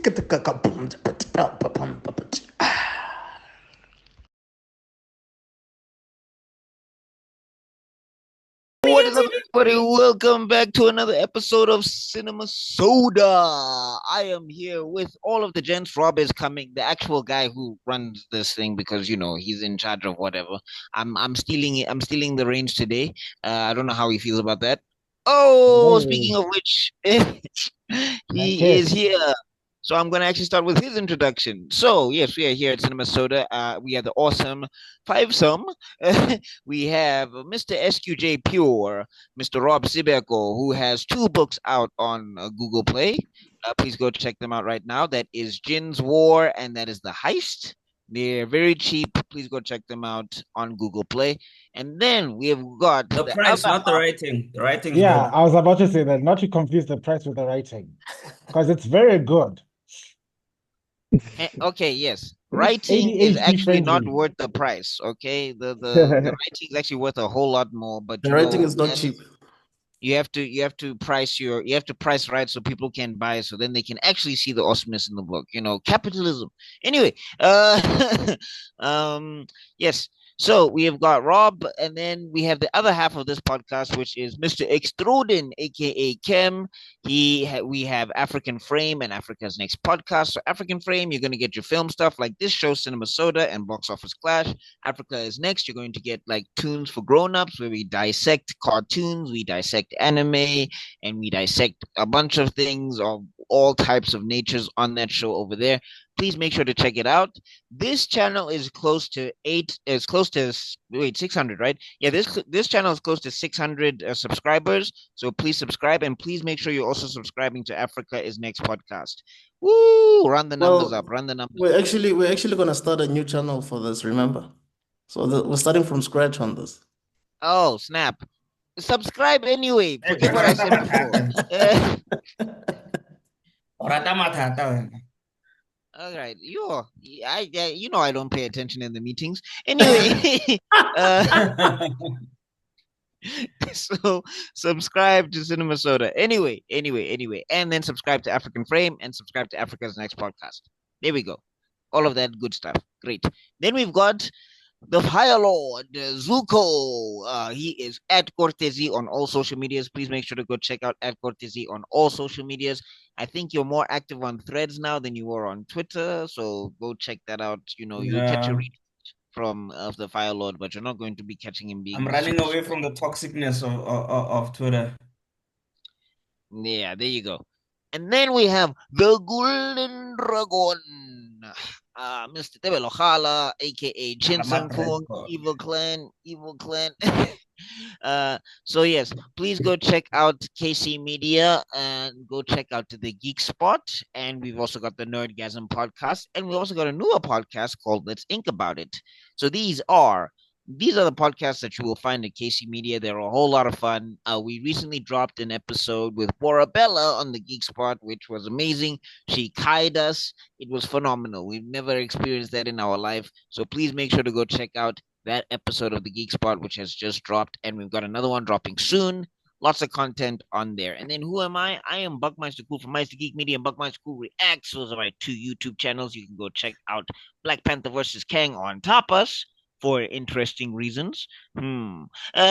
What is up, everybody? Welcome back to another episode of Cinema Soda. I am here with all of the gents. Rob is coming, the actual guy who runs this thing, because he's in charge of whatever. I'm stealing it. I'm stealing the reins today. I don't know how he feels about that. Oh, speaking Hey, of which, my he is guest. here. So I'm going to actually start with his introduction. So yes, we are here at Cinema Soda. We are the awesome fivesome. We have Mr. SQJ Pure, Mr. Rob Sibeko, who has two books out on Google Play. Please go check them out right now. That is Jin's War and that is The Heist. They're very cheap. Please go check them out on Google Play. And then we have got The the price, other not the half. rating. The rating's Yeah, good. I was about to say that, not to confuse the price with the writing, because it's very good. Okay, yes. It's Writing is ADHD actually not friendly. worth the price. Okay, the writing is actually worth a whole lot more. But The rating is not cheap. you have to price right so people can buy it, so then they can actually see the awesomeness in the book. Capitalism. Anyway, yes. So we have got Rob, and then we have the other half of this podcast, which is Mr. Extruden, aka Kem. We have African Frame and Africa's Next Podcast. So African Frame, you're going to get your film stuff like this show, Cinema Soda, and Box Office Clash. Africa is Next. You're going to get like tunes for grown-ups, where we dissect cartoons, we dissect anime, and we dissect a bunch of things of all types of natures on that show over there. Please make sure to check it out. This channel is close to 600, right? Yeah, this channel is close to 600 subscribers. So please subscribe, and please make sure you're also subscribing to Africa is Next podcast. Woo! Run the numbers up. Run the numbers. We're actually gonna start a new channel for this. Remember, so we're starting from scratch on this. Oh, snap. Subscribe anyway. Forget what I said before. All right, I don't pay attention in the meetings. Anyway, so subscribe to Cinema Soda. Anyway, and then subscribe to African Frame and subscribe to Africa's Next Podcast. There we go. All of that good stuff. Great. Then we've got the Fire Lord, Zuko. He is at Cortesi on all social medias. Please make sure to go check out at Cortesi on all social medias. I think you're more active on Threads now than you were on Twitter, so go check that out. You'll catch a Yeah, read from the Fire Lord, but you're not going to be catching him being I'm running super. away from the toxicness of Twitter. Yeah, there you go. And then we have the Golden Dragon, Mr. Tebello Khala, aka Chinsang Kung, Evil Clan. So yes, please go check out KC Media and go check out the Geek Spot. And we've also got the Nerdgasm podcast, and we also got a newer podcast called Let's Ink About It. So these are the podcasts that you will find at KC Media. They're a whole lot of fun. We recently dropped an episode with Borabella on the Geek Spot, which was amazing. She kaied us. It was phenomenal. We've never experienced that in our life. So please make sure to go check out that episode of the Geek Spot, which has just dropped. And we've got another one dropping soon. Lots of content on there. And then who am I? I am Buckmeister Cul from Meister Geek Media and Buckmeister Cul Reacts. Those are my two YouTube channels. You can go check out Black Panther versus Kang on Tapas for interesting reasons. So link in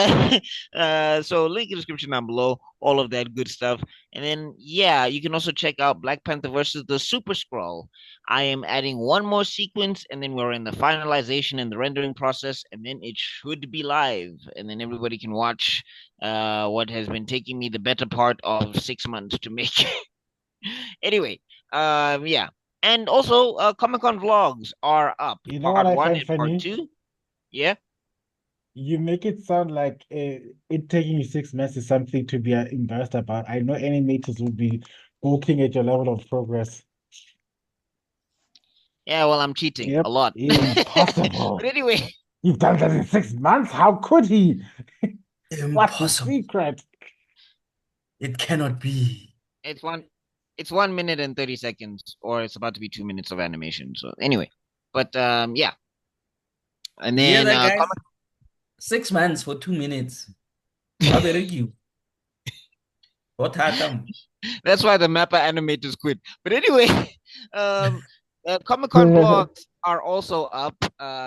the description down below, all of that good stuff. And then, yeah, you can also check out Black Panther versus the Super Scroll. I am adding one more sequence, and then we're in the finalization and the rendering process, and then it should be live. And then everybody can watch what has been taking me the better part of 6 months to make. Anyway, yeah. And also, Comic-Con vlogs are up, You know what part I one find and part funny? two. Yeah. You make it sound like it taking you 6 months is something to be embarrassed about. I know animators would be looking at your level of progress. Yeah, well, I'm cheating Yep, a lot. impossible. But anyway, You've done that in 6 months? How could he? What's the Impossible. secret? It cannot be. it's 1 minute and 30 seconds, or it's about to be 2 minutes of animation. So anyway, but yeah. And You hear then that, guys? 6 months for 2 minutes. How dare you? What happened? That's why the Mappa animators quit. But anyway, um, Comic Con vlogs are also up.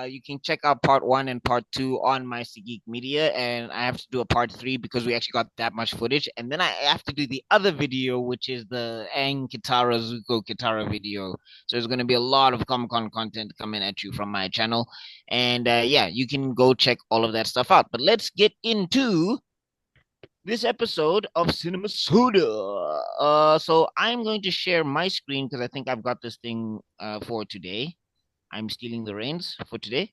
You can check out part 1 and part 2 on My Geek Media, and I have to do a part 3 because we actually got that much footage, and then I have to do the other video, which is the Aang Kitara Zuko Kitara video. So there's going to be a lot of Comic Con content coming at you from my channel, and yeah, you can go check all of that stuff out. But let's get into this episode of Cinema Soda. So I'm going to share my screen because I think I've got this thing for today. I'm stealing the reins for today.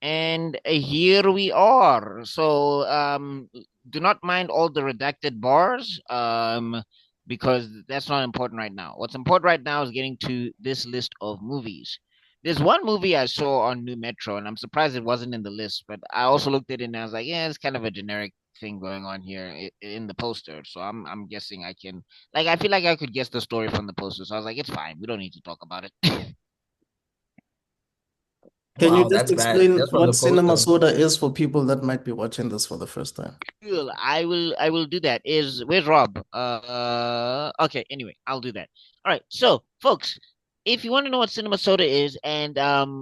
And here we are. So do not mind all the redacted bars because that's not important right now. What's important right now is getting to this list of movies. There's one movie I saw on New Metro, and I'm surprised it wasn't in the list, but I also looked at it and I was like, yeah, it's kind of a generic thing going on here in the poster. So I'm guessing I can, like, I feel like I could guess the story from the poster. So I was like, it's fine. We don't need to talk about it. Can you Wow, just that's bad. explain Just from the what cinema poster. soda is for people that might be watching this for the first time? Cool. I will do that. Where's Rob? Okay, anyway, I'll do that. All right. So, folks, if you want to know what Cinema Soda is, and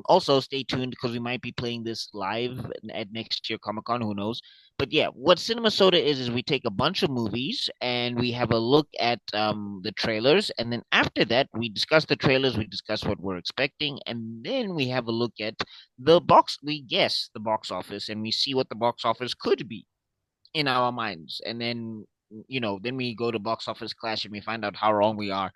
also stay tuned because we might be playing this live at next year Comic Con, who knows. But yeah, what Cinema Soda is we take a bunch of movies and we have a look at the trailers, and then after that we discuss the trailers, we discuss what we're expecting, and then we have a look at the box. We guess the box office, and we see what the box office could be in our minds, and then then we go to box office clash and we find out how wrong we are.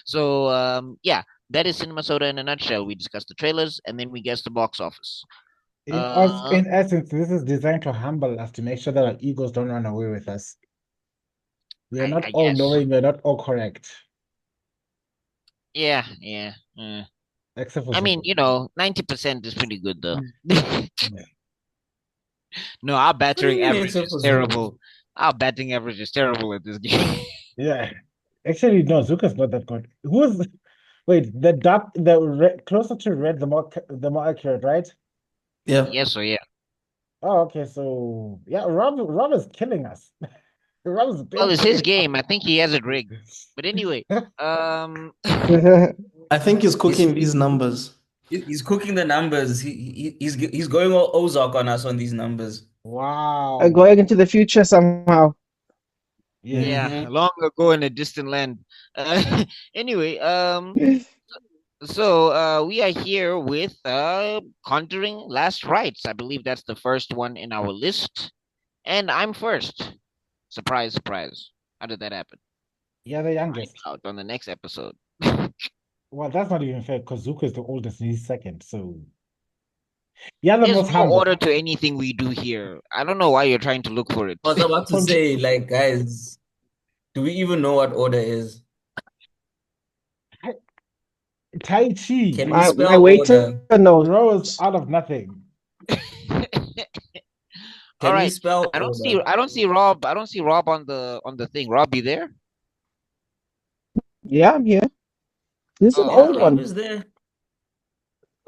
So yeah, that is Cinema Soda in a nutshell. We discuss the trailers and then we guess the box office. uh In essence, this is designed to humble us to make sure that our egos don't run away with us. We are not I all guess, knowing, we're not all correct. yeah, Except for I mean, Zuko. 90% is pretty good though. Yeah. No, our What do you battering mean average except is for Zuko? terrible. Our batting average is terrible at this game. Yeah. Actually, no, Zuko's not that good. Who's wait, the red, closer to red, the more accurate, right? Yeah. Yes, so yeah. Oh, okay. So yeah, Rob is killing us. Rob is Well, big it's his killing game. I think he has it rigged. But anyway, um I think he's He's cooking these numbers. he's cooking the numbers. He's going all Ozark on us on these numbers. Wow. Going into the future somehow. Yes. Yeah, Mm-hmm. long ago in a distant land. Anyway, so we are here with Conjuring Last Rites. I believe that's the first one in our list, and I'm first. Surprise, surprise. How did that happen? Yeah, the I'm youngest. out on the next episode. Well, that's not even fair because Zuko is the oldest and he's second. So yeah, the There's most no humble. order to anything we do here. I don't know why you're trying to look for it. I was about to say, like, guys, do we even know what order is? Tai Chi Can we My spell waiter order? knows. rose out of nothing. All Can we right. spell I don't see order? I don't see Rob. I don't see Rob on the thing. Rob, you there? Yeah, I'm here. This is an Oh, Yeah, old okay. Rob one. is there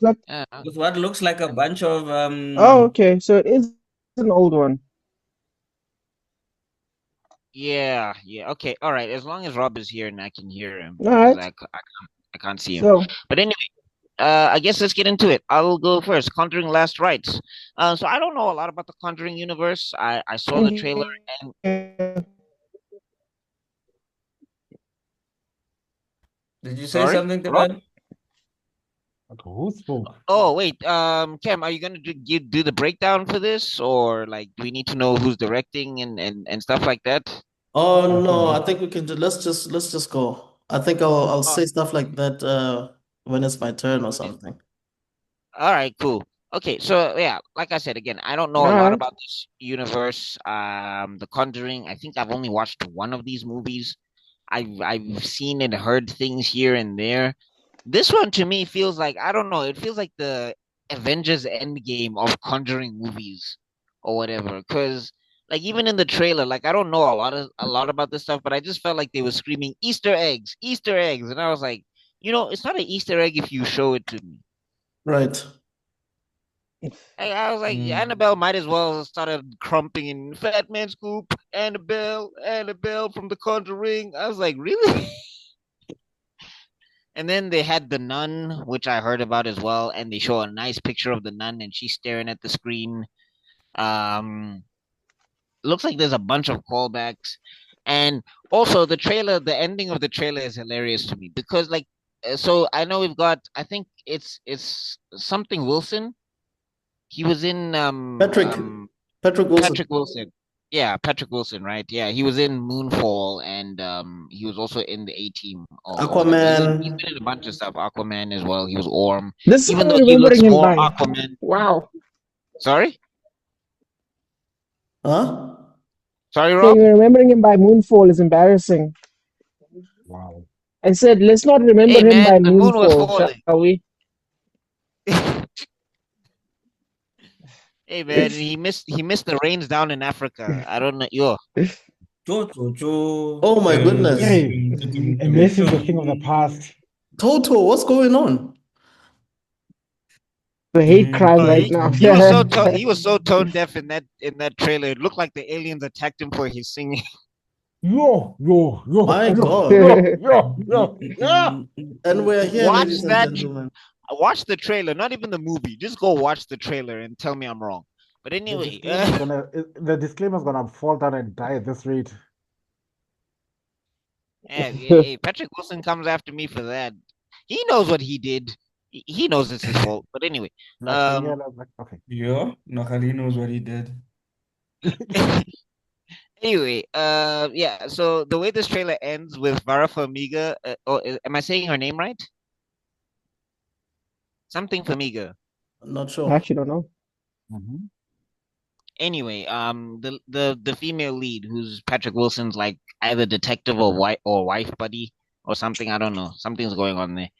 Like, with what looks like a bunch of oh, okay. So it is an old one. Yeah, yeah. Okay, all right. As long as Rob is here and I can hear him, All because right. I can't see him. So But anyway, I guess let's get into it. I'll go first. Conjuring Last Rites. So I don't know a lot about the Conjuring universe. I saw the trailer and Did you say sorry, something, Rob. Tebello? Okay, who spoke? Oh wait, Cam, are you gonna do the breakdown for this, or like do we need to know who's directing and stuff like that? Oh no, Okay. I think we can do let's just go. I think I'll Oh, say stuff like that when it's my turn or okay. something. All right, cool. Okay, so yeah, like I said again, I don't know all a lot right. about this universe. The Conjuring. I think I've only watched one of these movies. I've seen and heard things here and there. This one to me feels like I don't know. It feels like the Avengers Endgame of Conjuring movies or whatever. Because like even in the trailer, like I don't know a lot about this stuff, but I just felt like they were screaming Easter eggs, and I was like, it's not an Easter egg if you show it to me. Right. I was like, Mm. Annabelle might as well have started crumping in Fat Man Scoop, Annabelle from the Conjuring. I was like, really? And then they had the nun, which I heard about as well, and they show a nice picture of the nun, and she's staring at the screen. Um, looks like there's a bunch of callbacks, and also the trailer. The ending of the trailer is hilarious to me because, like, so I know we've got. I think it's something Wilson. He was in Patrick Wilson. Patrick Wilson. Yeah, Patrick Wilson, right? Yeah, he was in Moonfall, and he was also in the A Team or whatever. He's Aquaman. been in a bunch of stuff. Aquaman as well. He was Orm, This is even what though I'm he looks remembering him more by. Aquaman. Wow. Sorry, Huh? sorry, Saying Rob. we're remembering him by Moonfall is embarrassing. Wow. I said, let's not remember Hey him man, by the moon was Moonfall, falling. shall we? Hey man, he missed the rains down in Africa. I don't know. Yo, Oh my goodness. Hey, a mess is a thing of the past. Toto, what's going on? The hate crime right he, now. he was so tone deaf in that trailer. It looked like the aliens attacked him for his singing. Yo. My yo, God. yo. And we're here, Watch ladies and that. gentlemen. Watch the trailer, not even the movie. Just go watch the trailer and tell me I'm wrong. But The anyway, disclaimer's gonna fall down and die at this rate. hey, Patrick Wilson comes after me for that. He knows what he did. He knows it's his fault. But anyway, Okay. Yeah, Nakali knows what he did. anyway, yeah. So the way this trailer ends with Vara Farmiga, am I saying her name right? Something Farmiga. Not I sure. actually don't know. Mhm. Anyway, the female lead, who's Patrick Wilson's like either detective or wife buddy or something. I don't know. Something's going on there.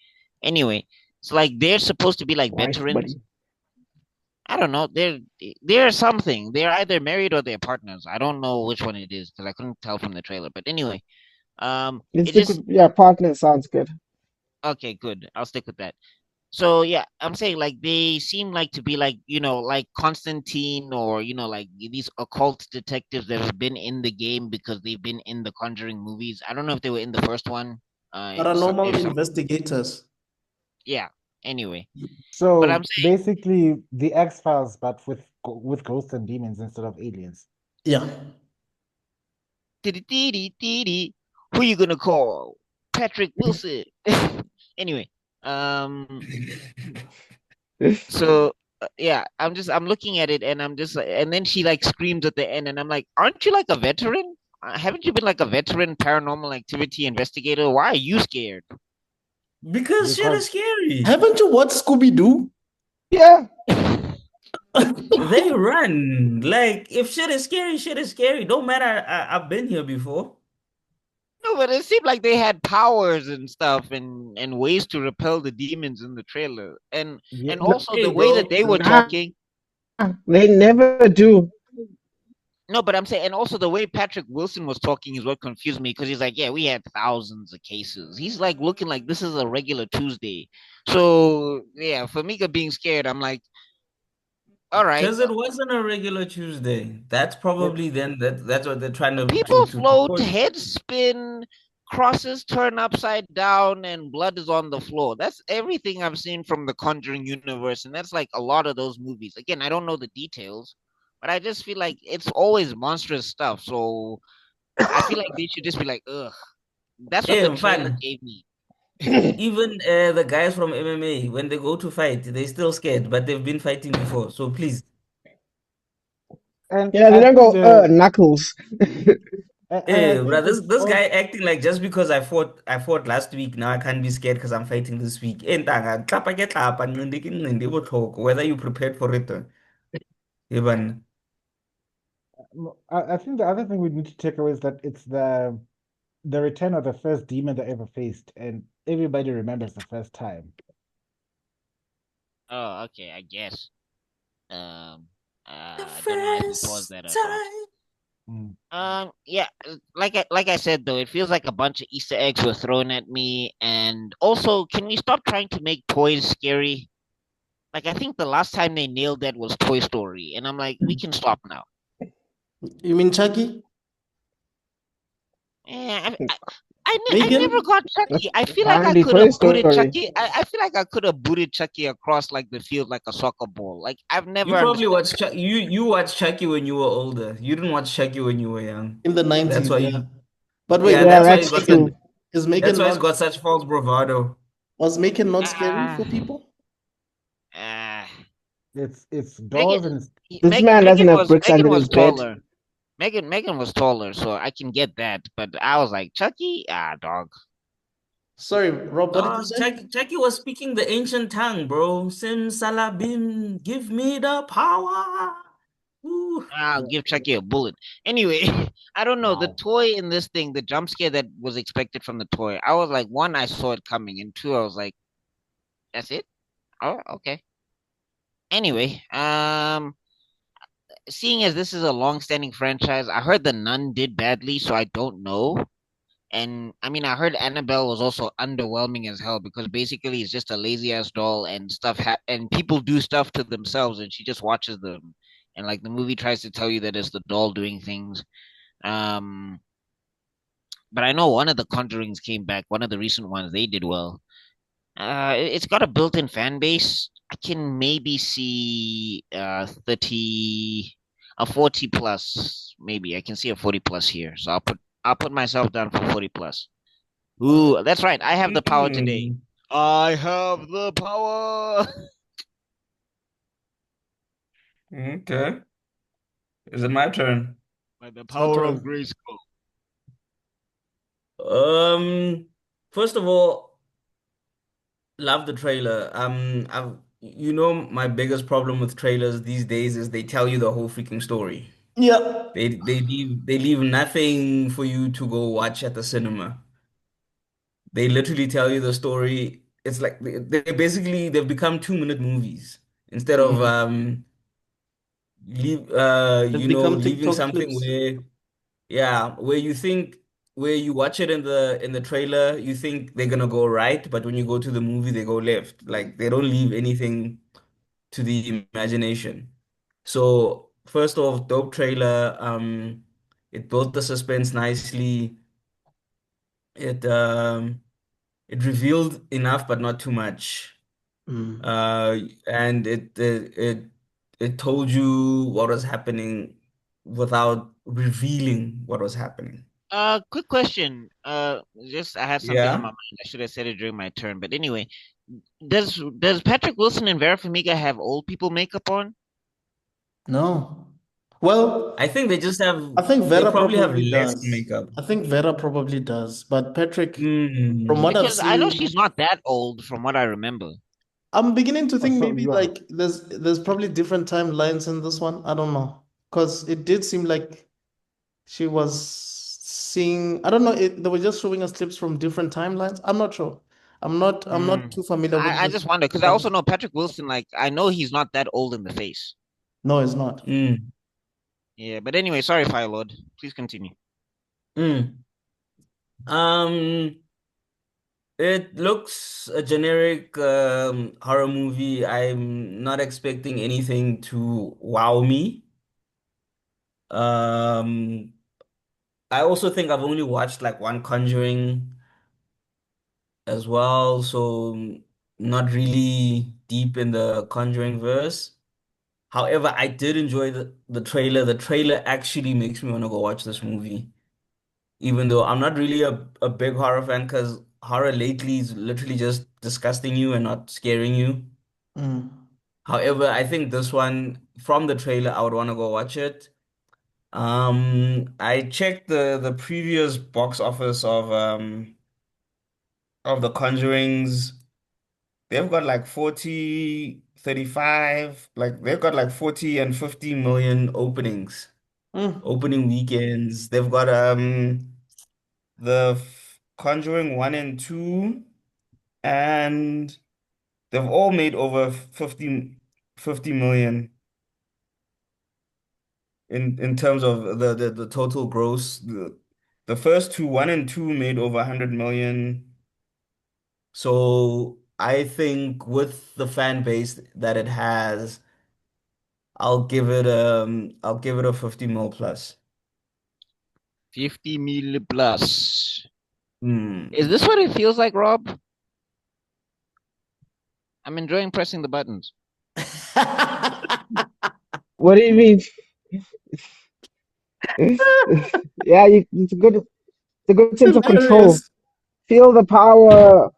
Anyway, it's like they're supposed to be like Wife, veterans. buddy. I don't know. They're something. They're either married or they're partners. I don't know which one it is because I couldn't tell from the trailer. But anyway, Let's it stick just with, yeah, partner sounds good. okay. Good. I'll stick with that. So yeah, I'm saying like they seem like to be like like Constantine or like these occult detectives that have been in the game because they've been in the Conjuring movies. I don't know if they were in the first one. Paranormal investigators. Yeah. Anyway, but So I'm saying basically the X-Files, but with ghosts and demons instead of aliens. Yeah. who you gonna call? Patrick Wilson. Anyway, so yeah, I'm looking at it and I'm just like, and then she like screams at the end and I'm like, aren't you like a veteran? Haven't you been like a veteran paranormal activity investigator? Why are you scared? Because shit is scary. Haven't you watched Scooby-Doo? Yeah. They run. Like, if shit is scary, shit is scary. Don't matter. I've been here before. No, but it seemed like they had powers and stuff and ways to repel the demons in the trailer. And Yeah, and also Hey, the way that bro. they were Nah, talking. they never do. No, but I'm saying, and also the way Patrick Wilson was talking is what confused me because he's like, yeah, we had thousands of cases. He's like looking like this is a regular Tuesday. So yeah, for Mika being scared, I'm like, all right, Because it wasn't a regular Tuesday. That's probably then that's what they're trying to people float, push. heads spin, crosses turn upside down, and blood is on the floor. That's everything I've seen from the Conjuring universe, and that's like a lot of those movies. Again, I don't know the details, but I just feel like it's always monstrous stuff. So I feel like they should just be like, ugh. That's what the Hey, trailer fun. gave me. Even the guys from MMA, when they go to fight, they're still scared, but they've been fighting before. So please. and Yeah, they I don't think go, Knuckles. and I Hey, bro, think this it's this all guy acting like just because I fought last week, now I can't be scared because I'm fighting this week. Eh, ntanga, tlapa ke tlapa, ncindi ke ncindi, botlhoko, whether you prepared for it. Even I think the other thing we need to take away is that it's the return of the first demon they ever faced, and everybody remembers the first time. Oh, okay, I guess. Um, the I don't know how to pause first that. I thought. time. Yeah, like I said though, it feels like a bunch of Easter eggs were thrown at me, and also, can we stop trying to make toys scary? Like I think the last time they nailed that was Toy Story, and I'm like, we can stop now. You mean Chucky? Yeah, I never Megan? got That's Chucky. I feel like I apparently could Toy have booted Story. Chucky. I feel like I could have booted Chucky across like the field like a soccer ball. Like I've never You probably understood. watched you watched Chucky when you were older. You didn't watch Chucky when you were young. In the That's 90s, why yeah. you But yeah, wait, Yeah, that's why that's he's got such true. is that's Megan why he's not got such false bravado. was Megan not scary Uh, for people? uh, It's Megan, dolls and it's This man doesn't have bricks Megan under was his bed. taller. Megan was taller, so I can get that. But I was like Chucky, dog. Sorry, Rob, what did you Dog, say? Chucky was speaking the ancient tongue, bro. Simsalabim, give me the power. Ooh. I'll yeah, give Chucky a bullet. Anyway, I don't know. The wow. toy in this thing, the jump scare that was expected from the toy, I was like, one, I saw it coming, and two, I was like, that's it? Oh, okay. Anyway, seeing as this is a long-standing franchise, I heard The Nun did badly, so I don't know. And I mean, I heard Annabelle was also underwhelming as hell because basically it's just a lazy ass doll and and people do stuff to themselves and she just watches them. And like the movie tries to tell you that it's the doll doing things. Um, but I know one of the Conjurings came back, one of the recent ones, they did well. It's got a built-in fan base. I can maybe see 30 a 40 plus, maybe. I can see a 40 plus here. So I'll put myself down for 40 plus. Ooh, that's right. I have the power today. Mm. I have the power. Okay. Is it my turn? By the It's your power of turn. Grayskull. Um, First of all, love the trailer. My biggest problem with trailers these days is they tell you the whole freaking story. Yeah. They leave nothing for you to go watch at the cinema. They literally tell you the story. It's like they've become 2-minute movies instead of Mm. They've become leaving TikTok something clips. where yeah, where you watch it in the trailer, you think they're gonna go right, but when you go to the movie, they go left. Like they don't leave anything to the imagination. So first off, dope trailer. It built the suspense nicely. It um it revealed enough, but not too much. Mm. And it told you what was happening without revealing what was happening. Quick question. Just I had something on my Yeah. mind. I should have said it during my turn. But anyway, does Patrick Wilson and Vera Farmiga have old people makeup on? No. Well, I think they just have I think they Vera probably have probably less does. makeup. I think Vera probably does. But Patrick, from Mm. what I've Because I know seen, she's not that old from what I remember. I'm beginning to Oh, think so maybe yeah. like there's probably different timelines in this one. I don't know. Because it did seem like she was seeing, I don't know, they were just showing us clips from different timelines. I'm not sure. I'm not Mm. too familiar with I just this. wonder because I also know Patrick Wilson. Like I know he's not that old in the face. No, it's not. Mm. Yeah, but anyway, sorry, Fire Lord. Please continue. Mm. Um, it looks a generic horror movie. I'm not expecting anything to wow me. Um, I also think I've only watched like one Conjuring as well, so not really deep in the Conjuring verse. However, I did enjoy the trailer. The trailer actually makes me want to go watch this movie, even though I'm not really a big horror fan because horror lately is literally just disgusting you and not scaring you. Mm. However, I think this one from the trailer, I would want to go watch it. I checked the previous box office of the Conjurings. They've got like 40, 35, like they've got like 40 and 50 million openings, Mm. opening weekends. They've got Conjuring 1 and 2, and they've all made over 50 million in terms of the total gross. The first two, 1 and 2, made over 100 million. So I think with the fan base that it has, I'll give it a 50 mil plus. 50 mil plus. Hmm. Is this what it feels like, Rob? I'm enjoying pressing the buttons. What do you mean? Yeah, it's a good sense of control. Hilarious. Feel the power.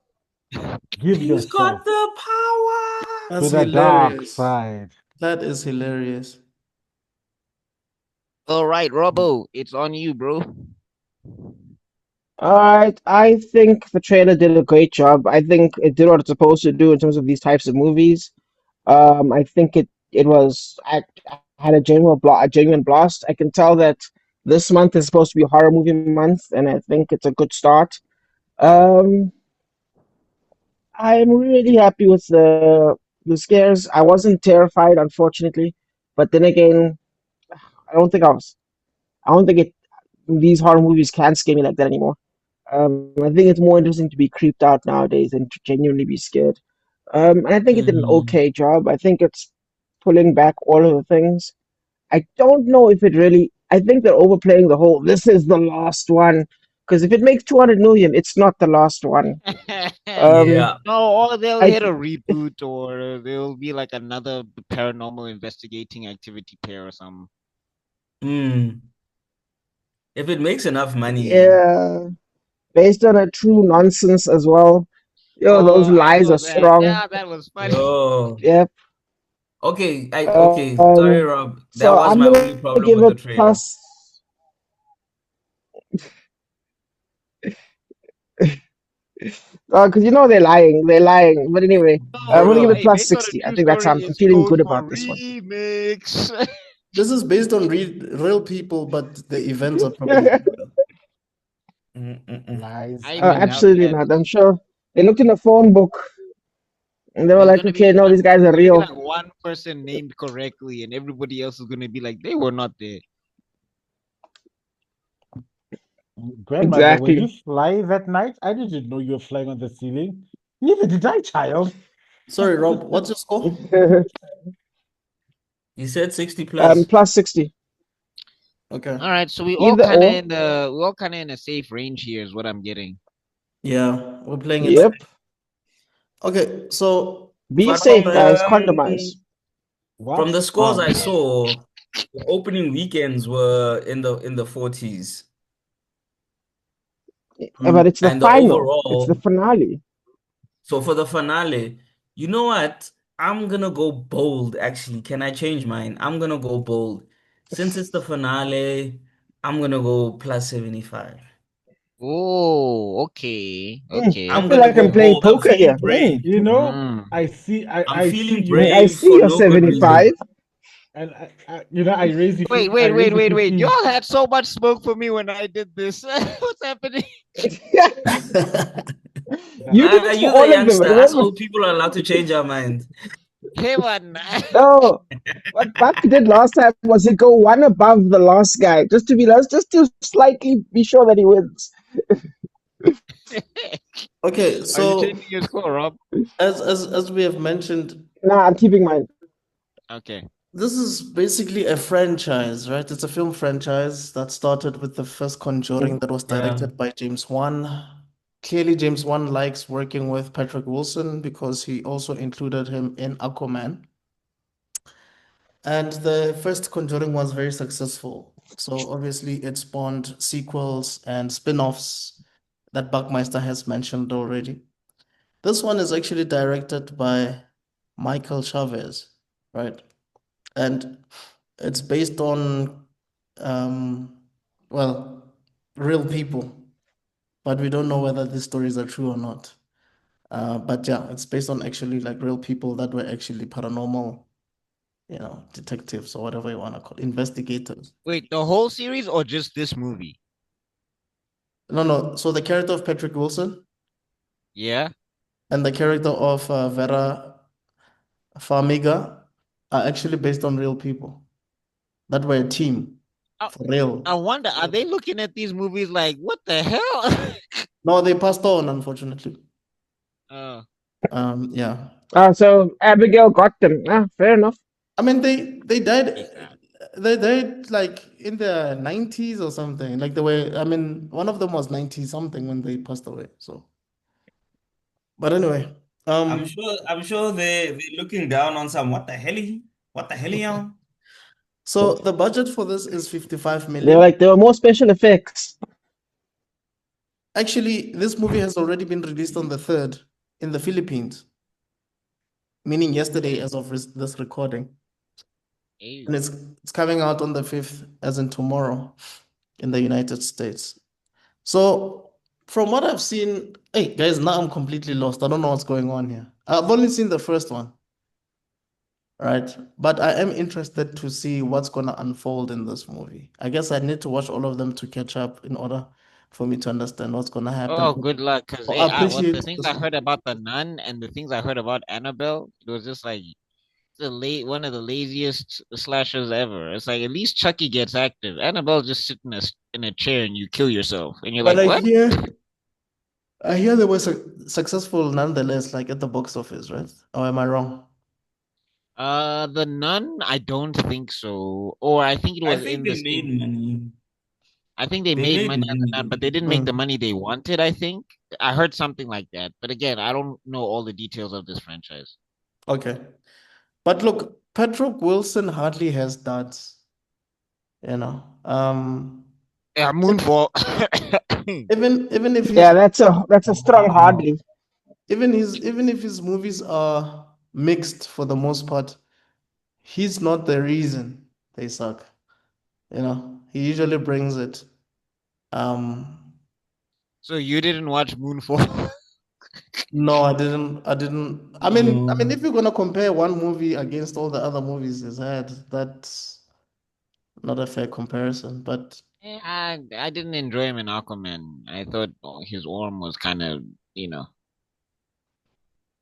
Give He's got yourself the power. to That's the dark hilarious. side. That is hilarious. All right, Robbo, it's on you, bro. All right, I think the trailer did a great job. I think it did what it's supposed to do in terms of these types of movies. I think I had a genuine blast. I can tell that this month is supposed to be a horror movie month, and I think it's a good start. Um, I'm really happy with the scares. I wasn't terrified, unfortunately, but then again, I don't think I was. I don't think it. These horror movies can't scare me like that anymore. I think it's more interesting to be creeped out nowadays than to genuinely be scared. And I think it did an Hmm. okay job. I think it's pulling back all of the things. I don't know if it really. I think they're overplaying the whole. This is the last one because if it makes 200 million, it's not the last one. Um, Yeah. No, or they'll I hit a reboot, or there'll be like another paranormal investigating activity pair or something. Hmm. If it makes enough money. yeah, based on a true nonsense as well. Yo, Oh, those I lies know are that. strong. Yeah, that was funny. Yo. Yep. Okay, Rob. That So was I'm my only gonna problem give with the it trailer. plus. Because you know they're lying. They're lying. But anyway, I'm No, gonna no. give it Bro. Hey, plus based on a 60. I true think that's story, I'm it's feeling code good for about this one. remix. This is based on real people, but the events are probably real. Mm-mm-mm. Lies I even and doubt Absolutely that. not. I'm sure they looked in a phone book and they were There's like, gonna be okay, no, like these guys are real. one person named correctly, and everybody else is gonna be like they were not there. grandmother, were you Exactly. flying that night? I didn't know you were flying on the ceiling. Neither did I, child. Sorry, Rob, what's your score? You said 60 plus. Plus 60. Okay. All right, so Either or. we all kind of in a safe range here, is what I'm getting. Yeah, we're playing it Yep. safe. Okay, so Be But safe, from guys. the Condomize. from What? the scores I saw, the opening weekends were in the 40s. But it's the And the final. It's the overall, finale. so for the finale, you know what? I'm gonna go bold, actually. Can I change mine? I'm gonna go bold. Since it's the finale, I'm gonna go plus 75. Oh, okay, I I'm okay. feel gonna like go I'm playing bold. I'm poker feeling here. brave. You know, Mm. I see. I'm I see feeling you, I brave see for your no good 75. reason. and I raise you. I Wait, raise you wait. 15. Y'all had so much smoke for me when I did this. What's happening? You did it for You're the all of them. youngster. Us Remember? old people are allowed to change our mind. Hey, man. No. What Buck did last time was he go one above the last guy, just to slightly be sure that he wins. okay, Are you so changing your score, Rob? as we have mentioned, Nah, I'm keeping mine. Okay. this is basically a franchise, right? It's a film franchise that started with the first Conjuring that was Yeah. directed by James Wan. Clearly, James Wan likes working with Patrick Wilson because he also included him in Aquaman. And the first Conjuring was very successful. So obviously it spawned sequels and spin-offs that Buckmeister has mentioned already. This one is actually directed by Michael Chavez, right? And it's based on um, well, real people, but we don't know whether these stories are true or not. But yeah, it's based on actually like real people that were actually paranormal, detectives or whatever you want to call it, investigators. Wait, the whole series or just this movie? No, no. So the character of Patrick Wilson Yeah. and the character of Vera Farmiga are actually based on real people that were a team I, for real. I wonder, are they looking at these movies like, what the hell? No, they passed on, unfortunately. uh, Yeah. So Abigail got them. Fair enough. I mean, they died. Yeah. They died like in the 90s or something. Like the way, I mean, one of them was 90 something when they passed away. So, but anyway, I'm sure they're looking down on some what the hell, y'all? so the budget for this is 55 They're million. like there were more special effects. Actually, this movie has already been released on the 3rd in the Philippines, meaning yesterday as of this recording. Hey, And it's coming out on the 5th, as in tomorrow, in the United States. So from what I've seen, hey guys, now I'm completely lost. I don't know what's going on here. I've only seen the first one, right? But I am interested to see what's gonna unfold in this movie. I guess I need to watch all of them to catch up in order for me to understand what's gonna happen. oh, good luck. Cause Or what the appreciate things this I one. heard about the Nun and the things I heard about Annabelle, it was just like one of the laziest slashers ever. It's like at least Chucky gets active. Annabelle just sitting in a chair and you kill yourself, and you're But like, what? I hear they were successful nonetheless, like at the box office, right? Or am I wrong? The Nun, I don't think so. Or I think it I was think in the they made same. money. I think they They made made money on the Nun, but money. they didn't make the Mm, money they wanted. I think I heard something like that. But again, I don't know all the details of this franchise. okay. But look, Patrick Wilson hardly has that, you know. Yeah, Moonfall. Even if Yeah, his that's a strong Wow. hardly. even if his movies are mixed for the most part, he's not the reason they suck. You know, he usually brings it. Um, So you didn't watch Moonfall? no, I didn't. I mean, No. if you're gonna compare one movie against all the other movies he's had, that's not a fair comparison. But Yeah, I didn't enjoy him in Aquaman. I thought his arm was kind of, you know,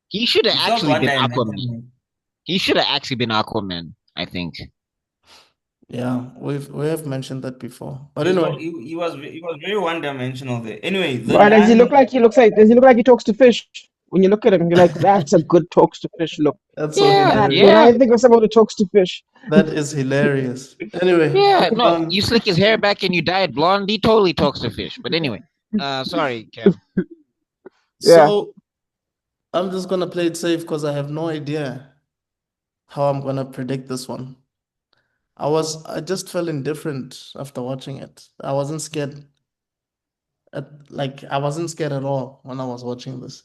he should have He felt actually one been Aquaman. dimensional. He should have actually been Aquaman, I think. yeah, we have mentioned that before. But He was anyway, he was very one dimensional there. Anyway, the But nun. does he look like he talks to fish? When you look at him, you're like, that's a good talks to fish look. that's so Yeah, That when hilarious. yeah, I think of someone who talks to fish, That is hilarious. Anyway, yeah. No, you um, slick his hair back and you dye it blonde. He totally talks to fish. But anyway, sorry, Kev. yeah. so I'm just gonna play it safe because I have no idea how I'm gonna predict this one. I just felt indifferent after watching it. I wasn't scared I wasn't scared at all when I was watching this.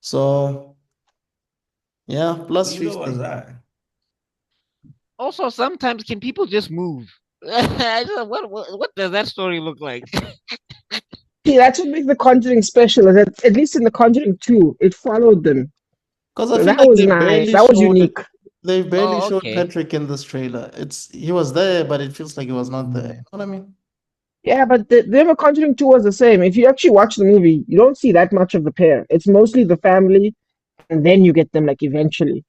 So yeah, plus Neither was 50. I. Also, sometimes can people just move? What does that story look like? See, that's what makes the Conjuring special. Is that at least in the Conjuring 2, it followed them. Because I So feel that like was nice. That was unique. they barely Oh, showed okay. Patrick in this trailer. He was there, but it feels like he was not there. You know what I mean? Yeah, but the Conjuring 2 was the same. If you actually watch the movie, you don't see that much of the pair. It's mostly the family, and then you get them like eventually.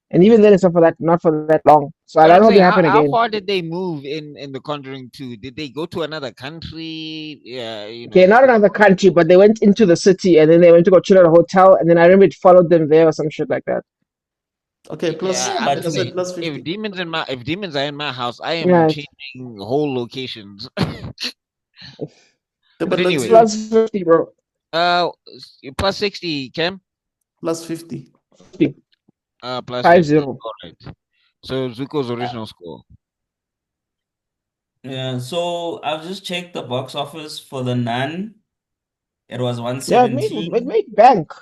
And even then, it's not for that long. So I But don't I'm know if it saying, happen how again. far did they move in the Conjuring 2? Did they go to another country? Yeah, you Okay, know. not another country, but they went into the city, and then they went to go chill at a hotel, and then I remember it followed them there or some shit like that. Okay, Yeah, Yeah, I'm but like I just said, saying, plus 50. if demons are in my house, I am Right. changing whole locations. But But let's anyway, see. Plus 50, bro. plus 60, Kem. Plus 50. 50. Plus 50. 50. All right. So Zuko's original score. yeah, so I've just checked the box office for the Nun. It was Yeah, it 117. made bank.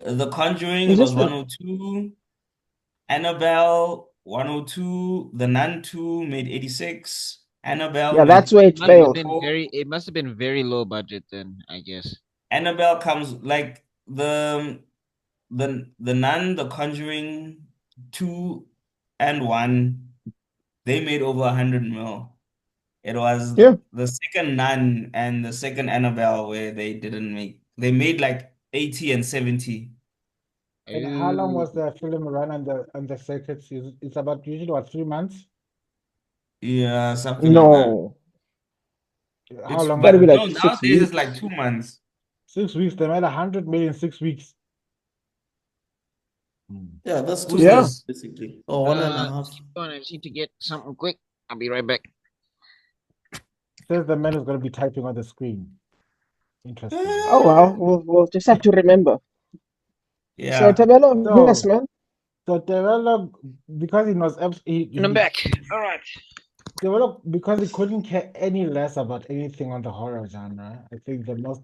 The Conjuring, it It's was just that 102. Annabelle, 102. The Nun 2 made 86. Annabelle yeah, that's made where It it must have failed. been 84. it must have been very low budget then, I guess. Annabelle comes like the Nun, The Conjuring 2 and 1, they made over 100 mil. It was Yeah. the second Nun and the second Annabelle where they didn't make. They made like 80 and 70. And how long Ooh. was the film run on the circuits? It's about usually what, 3 months? Yeah, something like that. No. How It's long Gotta was be but it? no, like six nowadays it's like weeks. 2 months. 6 weeks. They made 100 million 6 weeks. Mm. Yeah, that's two Who's Yeah. seasons this? basically, or one and a half. Keep going. I just need to get something quick. I'll be right back. Says the man who's going to be typing on the screen. Interesting. Oh well, we'll just have to remember. So Yeah. Tebello, yes, So, man. so Tebello, because he was And I'm back. All right. Tebello, because he couldn't care any less about anything on the horror genre. I think the last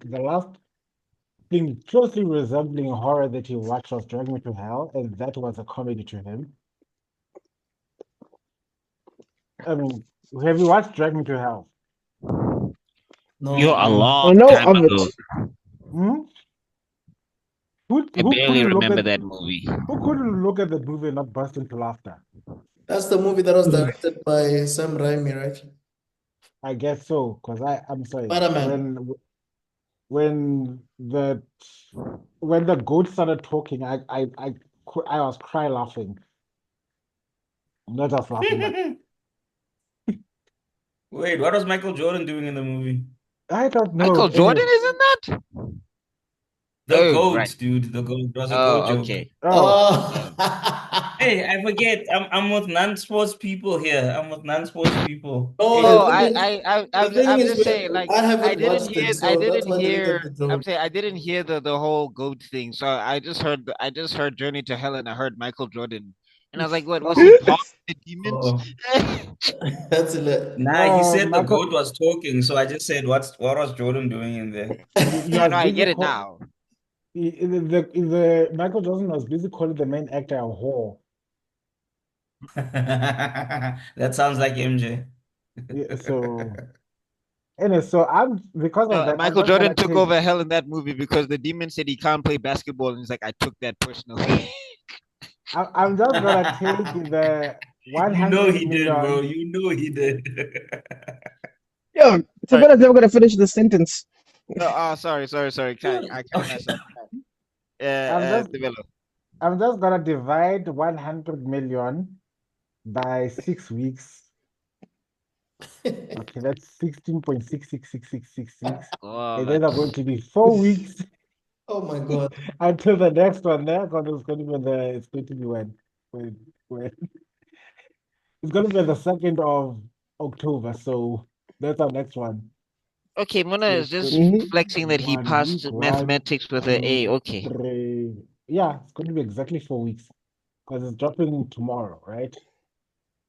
thing closely resembling horror that he watched was Drag Me to Hell, and that was a comedy to him. I mean, have you watched Drag Me to Hell? You're No. a long I know time of it. ago. Hmm? I Who barely couldn't look remember at that movie. who couldn't look at the movie and not burst into laughter? That's the movie that was directed by Sam Raimi, right? I guess so, because I'm sorry. Spider-Man. When the when the goat started talking, I was cry laughing. Not just laughing, but Wait, what was Michael Jordan doing in the movie? I don't know. Michael And Jordan is in that? The Oh, right. goat, dude. The goat. It was a goat Oh, joke. okay. Oh, Hey, I forget. I'm with non-sports people here. I'm with non-sports people. no, Hey, Oh, the thing is, the thing I'm is, just saying, like, I I haven't didn't watched hear, it, so that's why I didn't get the I'm joke. saying I didn't hear the whole goat thing. So I just heard Journey to Hell and I heard Michael Jordan. And I was like, what, was he part of the demons? oh. That's it. Nah, he said the Michael, goat was talking, so I just said, what was Jordan doing in there? he No, was no, I busy get it now. the Michael Johnson was busy calling the main actor a whore. That sounds like MJ. Yeah, so anyway, so I'm because of No, that, I'm Michael just Jordan gonna took take over Hell in that movie because the demon said he can't play basketball, and he's like, I took that personally. I'm just gonna take the You know 100 he did, bro. million. You know he did. Yo, All right. Tebello's never gonna finish the sentence. Sorry. I cut Okay. myself. I'm just Develop. I'm just gonna divide 100 million by 6 weeks. Okay, that's 16.666666. And then I'm going to be 4 weeks Oh my God. until the next one there, because it's going to be when it's going to be on the 2nd of October. So that's our next one. Okay, Mona So is it's just going Hmm. flexing that he 1 week, passed mathematics with an A. Okay. 3. Yeah, it's going to be exactly 4 weeks because it's dropping tomorrow, right?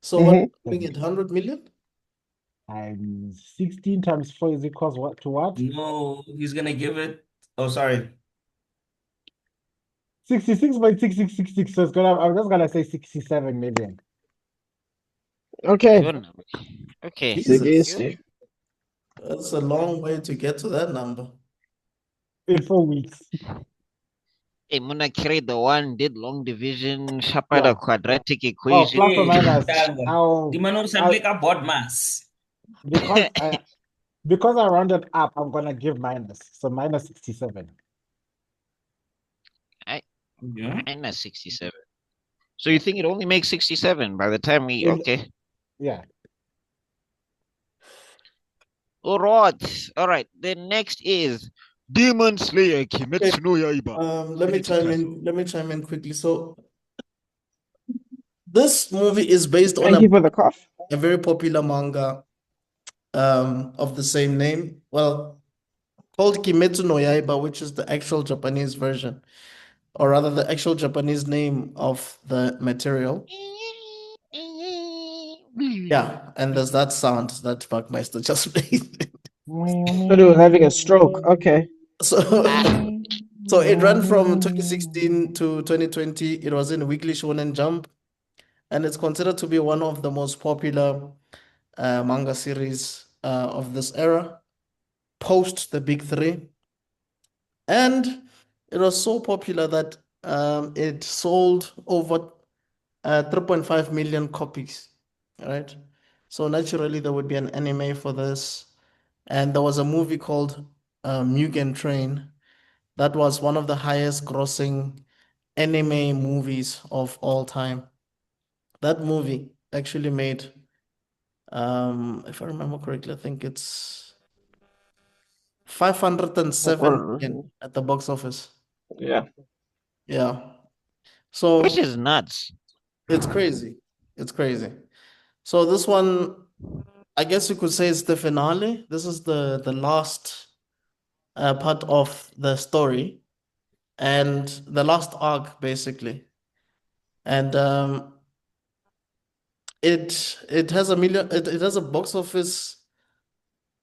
So what Hmm. we get 100 million? Times 16 times 4 is equals what to what? No, he's gonna give it. Oh, sorry. 66.6666. So I'm just gonna say 67 million Okay. Good number. Okay. Jesus, You? Sixty. that's a long way to get to that number. in 4 weeks. Hey, Mona carried the one, did long division, sharp out a Yeah. quadratic Oh, equation. plus or Hey, minus. Tanga. Di I'll, mana urusan I beli board mass? because I rounded up, I'm gonna give minus. So minus 67. Yeah. Minus 67. So you think it only makes 67 by the time we. In Okay. yeah. All right. All right. The next is Demon Slayer Kimetsu no Yaiba. Let me chime in. Let me chime in quickly. So this movie is based on Thank you for the cough. a very popular manga of the same name. Well, called Kimetsu no Yaiba, which is the actual Japanese version, or rather the actual Japanese name of the material. Yeah, and there's that sound that Buckmeister just made. Thought he was having a stroke. Okay. So, so it ran from 2016 to 2020. It was in Weekly Shonen Jump, and it's considered to be one of the most popular manga series of this era, post the big three. And it was so popular that it sold over 3.5 million copies, right? So naturally, there would be an anime for this. And there was a movie called Mugen Train that was one of the highest grossing anime movies of all time. That movie actually made, if I remember correctly, I think it's 507 million at the box office. Yeah. Yeah. So Which is nuts. it's crazy. It's crazy. So this one, I guess you could say it's the finale. This is the last part of the story and the last arc, basically. And it has it has a box office.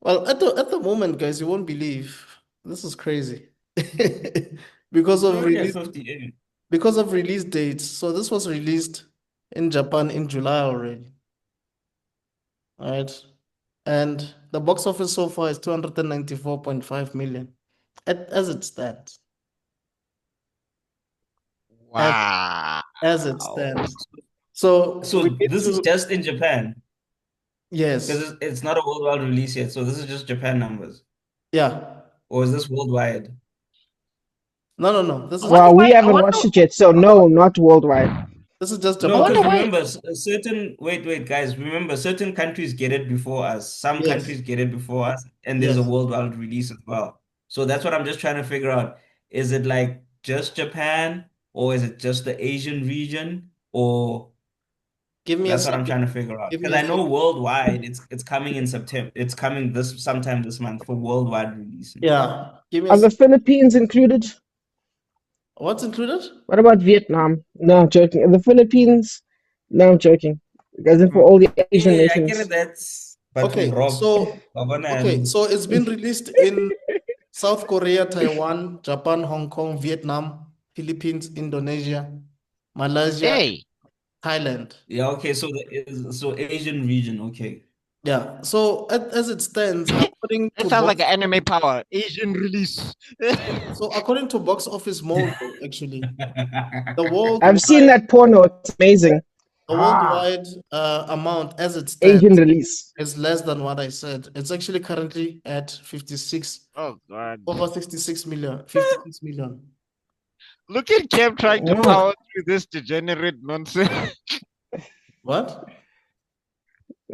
Well, at the moment, guys, you won't believe this is crazy because It's of already at release 58. because of release dates. So this was released in Japan in July already. All right. And the box office so far is 294.5 million as it stands. As Wow. as it stands. So we So need this is to, just in Japan yes. because it's not a worldwide release yet. So this is just Japan numbers, Yeah. or is this worldwide? No. This I is wonder Well, just we why. I haven't wonder. watched it yet, so no, not worldwide. No, I Japan. wonder because why. remember, certain wait, guys, remember certain countries get it before us. Some Yes. countries get it before us, and there's a Yes. worldwide release as well. So that's what I'm just trying to figure out. Is it like just Japan, or is it just the Asian region, or Give me a that's what I'm second. trying to figure out. Give me Because a I know second. worldwide, it's coming in September. It's coming this sometime this month for worldwide release. Yeah. Give me a Are the second. Philippines included? What's included? What about Vietnam? No, I'm joking. Are the Philippines? No, I'm joking. As in for Mm. all the Asian Yeah, I get nations. it. That's but Okay, Rob, so Governor, it's been released in South Korea, Taiwan, Japan, Hong Kong, Vietnam, Philippines, Indonesia, Malaysia, Hey, Thailand. yeah, okay. So Asian region, okay. Yeah. So as it stands, according that to sounds like box, an anime power. Asian release. so according to Box Office Mojo, actually, the I've seen worldwide that porno. It's amazing. the worldwide amount as it Asian stands release. is less than what I said. It's actually currently at 56 Oh God. over 66 million, 56 million. Look at Kev trying to Oh, power through this degenerate nonsense. What?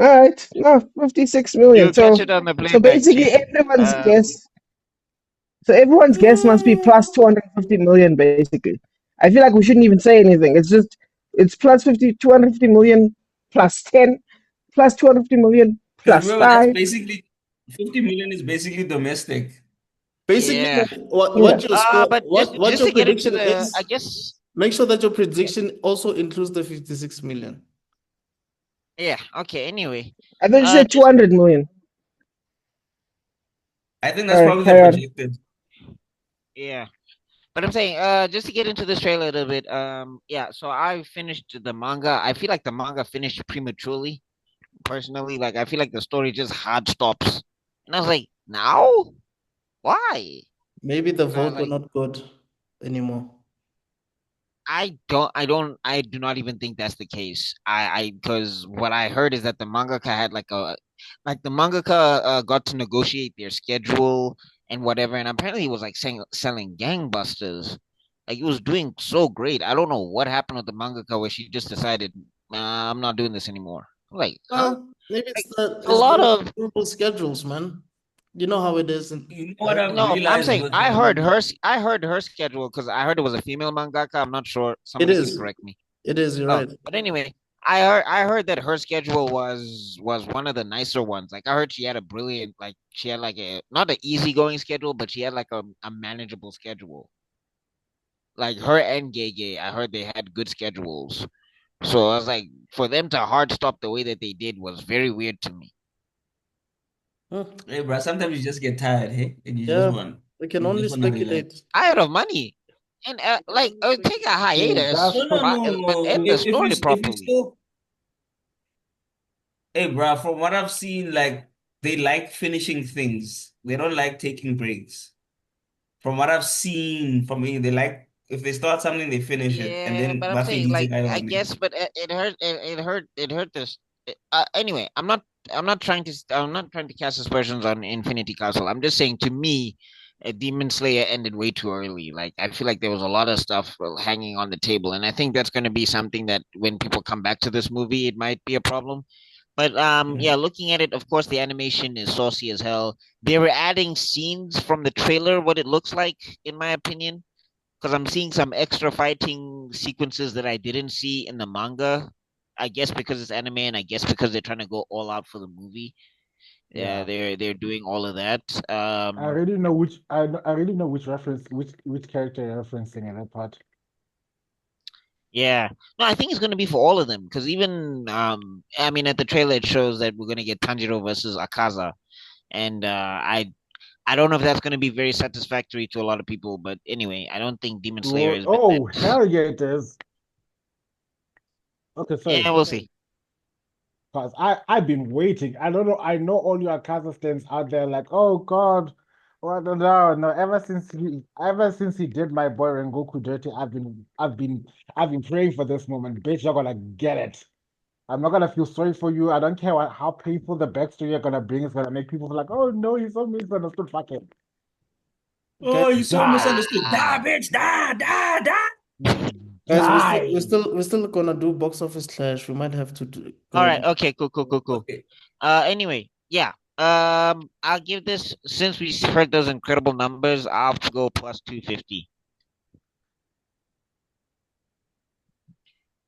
all right. No, 56 million. You'll catch it on the So playback, basically Chief. everyone's Um, guess. So everyone's guess must be plus 250 million, basically. I feel like we shouldn't even say anything. It's plus 250 million plus 10 plus 250 million Because plus remember, that's 5. basically 50 million is basically domestic. Basically, yeah. Yeah. But what just your to get into prediction the, I is, guess, make sure that your prediction also includes the 56 million. yeah. Okay. Anyway, I thought you said just 200 million. I think All that's right, probably the carry on. projected. yeah. But I'm saying, just to get into this trailer a little bit, yeah. So I finished the manga. I feel like the manga finished prematurely. Personally, like I feel like the story just hard stops, and I was like, now, why? Maybe the vote were Like not good anymore. I do not even think that's the case. Because what I heard is that the mangaka had like the mangaka got to negotiate their schedule and whatever, and apparently he was like selling gangbusters. Like he was doing so great. I don't know what happened with the mangaka where she just decided, nah, I'm not doing this anymore. Like, huh? Maybe Like a it's lot the of approval schedules, man. You know how it is, You know what right? I've no, I'm realized saying with I heard her schedule because I heard it was a female mangaka. I'm not sure. It Somebody can is. correct me. It is, you're Oh, right. but anyway, I heard that her schedule was one of the nicer ones. Like I heard she had a brilliant like she had like a not an easygoing schedule, but she had like a manageable schedule. Like her and Gege, I heard they had good schedules. So I was like, for them to hard stop the way that they did was very weird to me. Hmm. hey, bro, sometimes you just get tired, hey, and Yeah, we can you only just want to relax. speculate. I had of money, and like take a That's hiatus, No, no, for no, but no. end the story If you properly. still, hey, bro, from what I've seen, like they like finishing things. They don't like taking breaks. From what I've seen from me, they like if they start something, they finish it, and Yeah, then but I'm Buffy saying leaves it like right I on there. guess, but it hurt this. Anyway, I'm not trying to cast aspersions on Infinity Castle. I'm just saying to me, Demon Slayer ended way too early. Like I feel like there was a lot of stuff hanging on the table, and I think that's going to be something that when people come back to this movie, it might be a problem. But Yeah. yeah, looking at it, of course, the animation is saucy as hell. They were adding scenes from the trailer, what it looks like, in my opinion, because I'm seeing some extra fighting fighting sequences that I didn't see in the manga. I guess because it's anime, and I guess because they're trying to go all out for the movie. Yeah, Yeah. they're doing all of that. I already know which I already know which reference which character you're referencing in that part. Yeah, no, I think it's going to be for all of them because even I mean, at the trailer it shows that we're going to get Tanjiro versus Akaza, and I don't know if that's going to be very satisfactory to a lot of people, but anyway, I don't think Demon Slayer Well, has been oh that. hell yeah it is. Okay, Yeah, sorry. we'll see. Cause I've been waiting. I don't know. I know all your Kazakhstans out there like, oh God, what no. Ever since he did my boy Rengoku dirty, I've been praying for this moment. Bitch, you're gonna get it. I'm not gonna feel sorry for you. I don't care how painful the backstory you're gonna bring is gonna make people feel like, oh no, he's so misunderstood. Fuck him. Okay, Oh, you so die, misunderstood. Die, bitch, die, die, die. Guys, die. we're still gonna do box office clash. We might have to All go. right, okay, cool. Okay. Anyway, yeah. I'll give this, since we heard those incredible numbers, I'll have to go plus 250.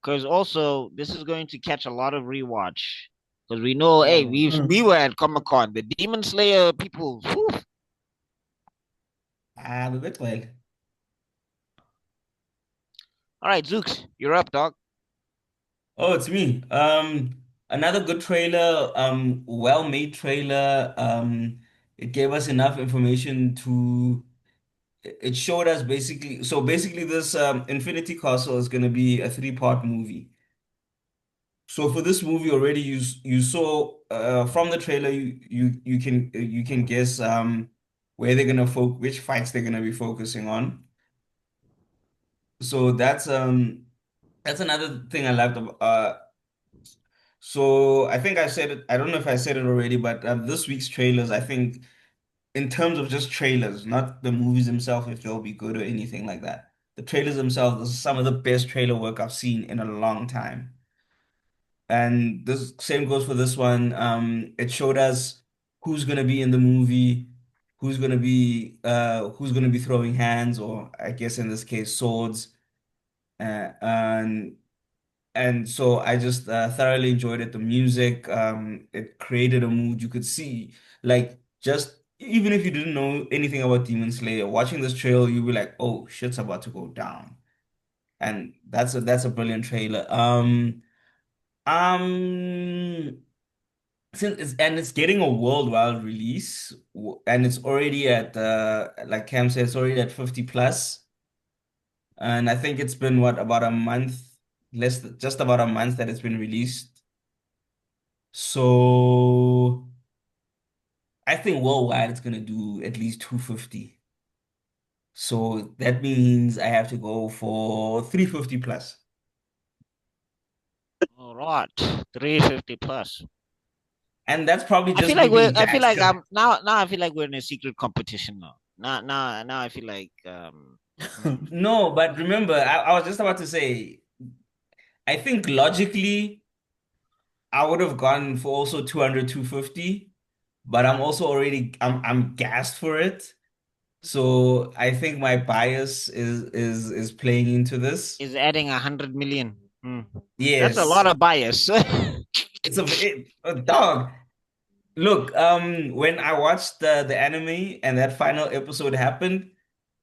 Because also this is going to catch a lot of rewatch. Because we know, hey, we were at Comic Con. The Demon Slayer people. Whew. Ah, we bet well. All right, Zooks, you're up, dog. Oh, it's me. Another good trailer, well-made trailer. It gave us enough information to, it showed us basically, so basically this Infinity Castle is going to be a three-part movie. So for this movie already, you saw from the trailer, you can guess where they're gonna which fights they're gonna be focusing on. So that's another thing I liked about. So I think I said it. I don't know if I said it already, but this week's trailers, I think in terms of just trailers, not the movies themselves, if they'll be good or anything like that. The trailers themselves, this is some of the best trailer work I've seen in a long time. And this same goes for this one. It showed us who's gonna be in the movie, who's gonna be throwing hands, or I guess in this case swords. Uh, and and so I just thoroughly enjoyed it. The music, it created a mood. You could see, like, just even if you didn't know anything about Demon Slayer, watching this trailer, you'll be like, "Oh, shit's about to go down." And that's a brilliant trailer. Um, since it's getting a worldwide release, and it's already at like Cam said, it's already at 50 plus, and I think it's been what, about a month, just about a month that it's been released. So I think worldwide it's gonna do at least 250. So that means I have to go for 350 plus. All right, 350 plus. And that's probably I just feel me like being I feel gassed. like I'm now I feel like we're in a secret competition now. Now I feel like No, but remember, I was just about to say, I think logically I would have gone for also 200, 250, but I'm gassed for it. So I think my bias is playing into this. is adding 100 million. Hmm. That's a lot Yes. of bias. A dog. Look, when I watched the anime and that final episode happened,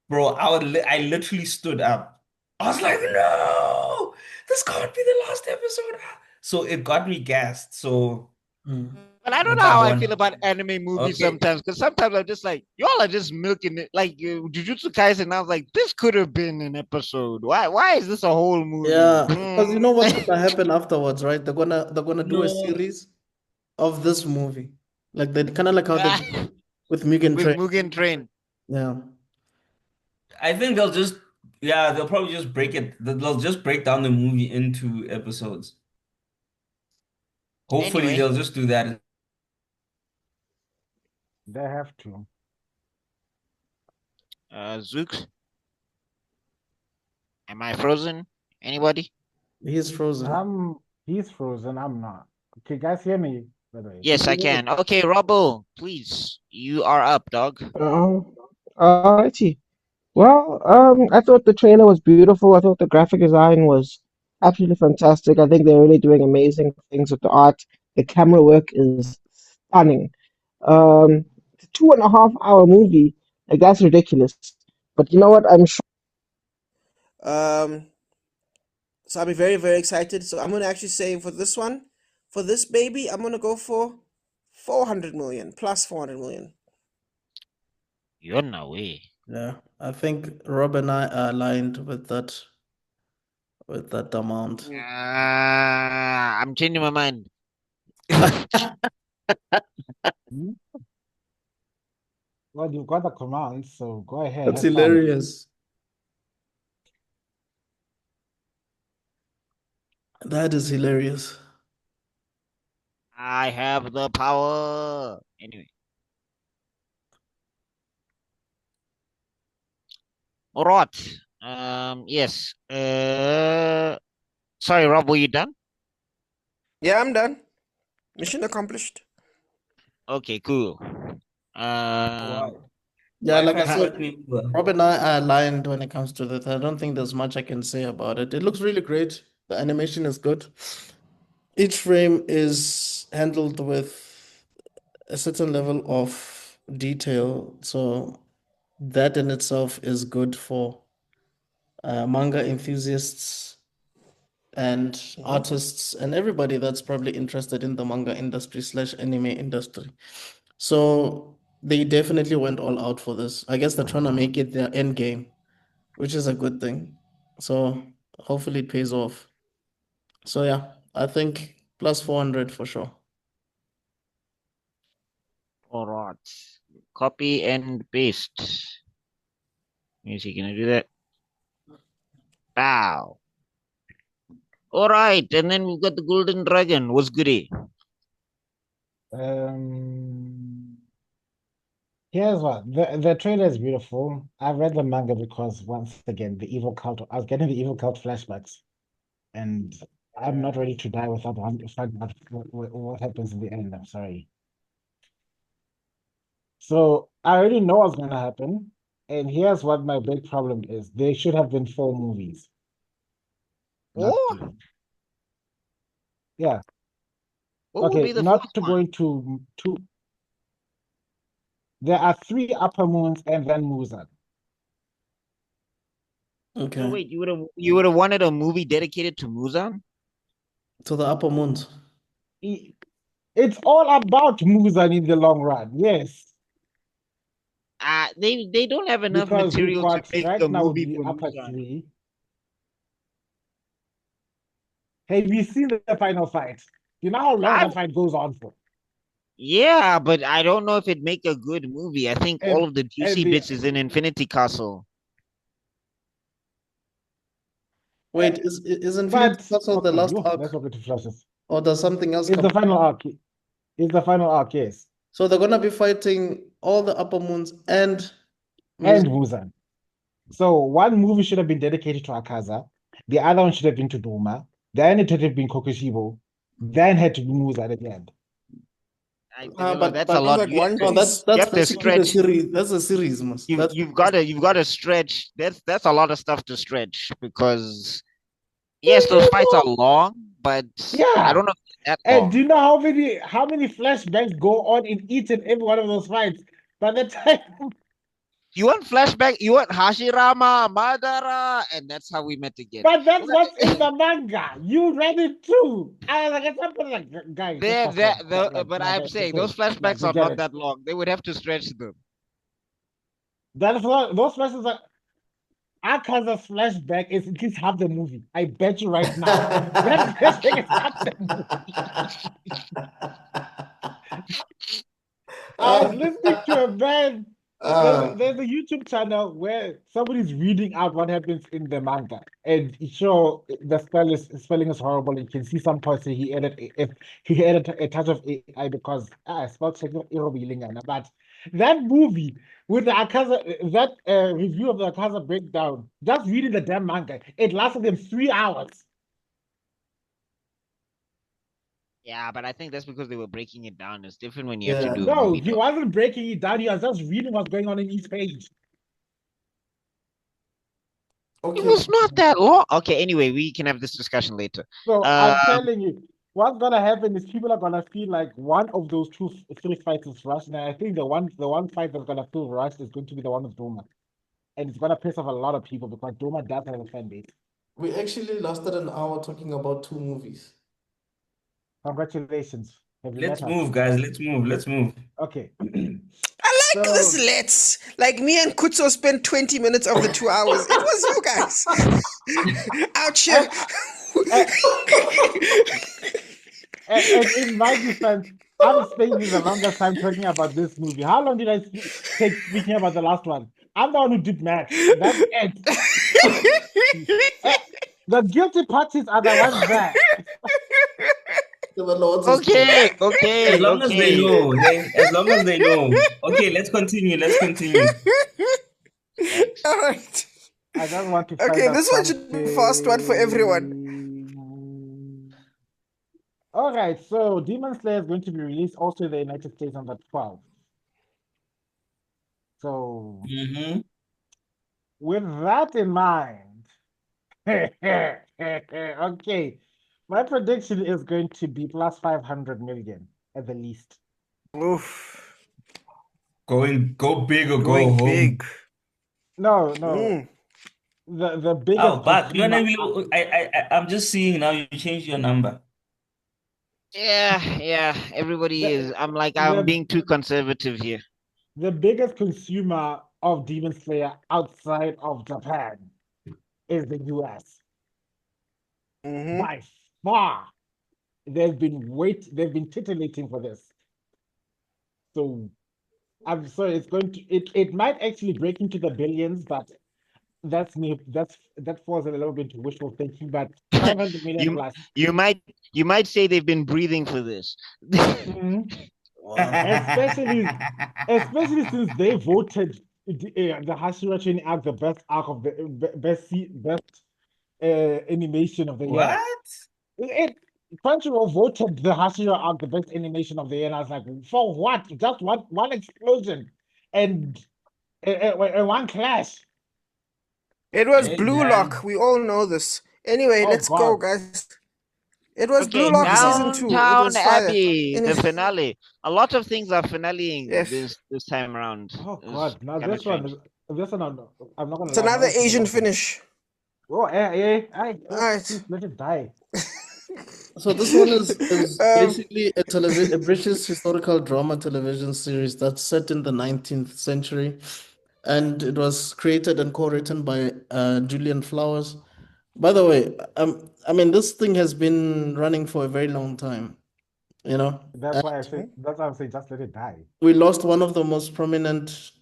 bro, I literally stood up. I was like, no, this can't be the last episode. So it got me gassed. So But I don't know that how I feel one. about anime movies Okay. sometimes, because sometimes I'm just like, y'all are just milking it. Like Jujutsu Kaisen, I was like, this could have been an episode. Why is this a whole movie? Yeah, because you know what's gonna happen afterwards, right? They're gonna do a No, series of this movie, like they kind of like how they did with Mugen With Train. Mugen Train. Yeah, I think yeah, they'll probably just they'll just break down the movie into episodes. Hopefully Anyway, they'll just do that. They have to. Zooks, am I frozen? Anybody? he's frozen. He's frozen. I'm not. Okay, guys, hear me. By the way, Yes, I can. Okay, Robbo, please, you are up, dog. Alrighty. Well, I thought the trailer was beautiful. I thought the graphic design was absolutely fantastic. I think they're really doing amazing things with the art. The camera work is stunning. It's a 2.5 hour movie. Like that's ridiculous. But you know what? I'm sure. Um, so I'll be very, very excited. So I'm gonna actually say for this one, for this baby, I'm gonna go for 400 million plus 400 million. You're no way. Yeah, I think Rob and I are aligned with that amount. I'm changing my mind. Hmm? Well, you've got the command, so go ahead. That's Have fun. hilarious. That is hilarious. I have the power. Anyway. All right. Yes. Sorry, Rob, were you done? Yeah, I'm done. Mission accomplished. Okay, cool. Wow. Yeah, like I Wi-Fi said, cut me over. Rob and I are aligned when it comes to that. I don't think there's much I can say about it. It looks really great. The animation is good. Each frame is handled with a certain level of detail. So that in itself is good for manga enthusiasts and artists and everybody that's probably interested in the manga industry / anime industry. So they definitely went all out for this. I guess they're trying to make it their end game, which is a good thing. So hopefully it pays off. So yeah, I think plus 400 for sure. All right. Copy and paste. Let me see, can I do that? Wow. All right, and then we've got the Golden Dragon. What's goody? Here's what the trailer is beautiful. I read the manga because once again the evil cult. I was getting the evil cult flashbacks, and I'm not ready to die without finding out what happens in the end. I'm sorry. So I already know what's gonna happen, and here's what my big problem is: there should have been 4 movies, not Oh, 3. Yeah. what will Okay. be the Not fourth to one? go into two. There are 3 upper moons and then Muzan. Okay. Wait, you would have wanted a movie dedicated to Muzan? To the upper moons. It's all about Muzan in the long run. Yes. They don't have enough Because we've material to got make right a now movie the for upper Muzan. 3. Have you seen the final fight? You know how long I that fight goes on for? Yeah, but I don't know if it'd make a good movie. I think all And of the and juicy the bits is in Infinity Castle. Wait, is Infinity but Castle the okay, last you let's arc, not go to flashes. or does something else It's come? the final arc. It's the final arc, yes. So they're gonna be fighting all the upper moons and And Muzan. Muzan. So one movie should have been dedicated to Akaza. The other one should have been to Duma. Then it should have been Kokushibo. Then had to be Muzan at the end. Tebello, But that's a but lot. Like One no, Piece. You that's have to basically the stretch. series. That's a series, must. You've got to stretch. That's a lot of stuff to stretch because yes, those fights are long, but I Yeah. don't know if they're that And do long. you know how many flashbacks go on in each and every one of those fights? By the time You want flashback? You want Hashirama, Madara, and that's how we met again. but that's what's in the manga. You read it too. I was like, at some point, like, guys, just There, fast forward. but Like, I'm saying those like, flashbacks we are get not it. that long. They would have to stretch them. That is what those flashes are. Akaza's flashback is at least half the movie. I bet you right now. That flashback is half the movie. I was listening to a man. There's a YouTube channel where somebody's reading out what happens in the manga, and it show the spelling is horrible. You can see some parts that he added if he added a touch of AI because spell check not irrevealing, but that movie with the Akaza that review of the Akaza breakdown, just reading the damn manga, it lasted them 3 hours. Yeah, but I think that's because they were breaking it down. It's different when you have to Yeah. do a No, movie. he wasn't breaking it down. He was just reading what's going on in each page. It Okay. was not that long. Okay, anyway, we can have this discussion later. So Um, I'm telling you, what's gonna happen is people are gonna feel like one of those three fights is rushed. And I think the one fight that's gonna feel rushed is going to be the one with Doma. And it's gonna piss off a lot of people because Doma does have a fan base. We actually lasted an hour talking about 2 movies. Congratulations. Have you Let's met us? move, guys. Let's move. Let's move. Okay. I like So- this let's. Like me and Kutso spent 20 minutes of the 2 hours. It was you guys. Out here. And in my defense, I'm spending the longest time talking about this movie. How long did I take speaking about the last one? I'm the one who did math. That's it. The guilty parties are the ones there. okay, okay, As long as they okay. know, as long as they know. Okay, let's continue. Let's continue. All right. I just want to find Okay, out this one should be a fast one for everyone. something. All right, so Demon Slayer is going to be released also in the United States on the 12th. So, Mm-hmm. with that in mind, okay, my prediction is going to be plus 500 million at the least. Oof. Go big or go Going home. big. No, Mm. the biggest. Oh, but consumer- I'm just seeing now you changed your number. Yeah, everybody The- is. I'm the- being too conservative here. The biggest consumer of Demon Slayer outside of Japan is the US. Mhm. By far, they've been titillating for this. So I'm sorry, it might actually break into the billions, but that falls a little bit into wishful thinking, but 500 million plus. You might say they've been breathing for this. Mhm. Especially since they voted the Hashira Training Arc the best arc of the best animation of the year. What? Crunchyroll voted the Hashira arc the best animation of the year, and I was like, for what? Just one explosion and one clash. It was Hey, Blue man. Lock. We all know this. Anyway, Oh, let's go, God. guys. It was Okay, Blue Lock season 2. It Downtown was fire. Abbey, the Anyway, finale. A lot of things are finaleing Yes. this time around. Oh It's God! Now kinda this one, strange. I'm not gonna it's lie. another that was Asian the finish. Oh, Alright. please let it die. So this one is Um, basically a British historical drama television series that's set in the 19th century, and it was created and co-written by Julian Flowers. By the way, I mean this thing has been running for a very long time, you know. That's why I'm saying just let it die. We lost one of the most prominent,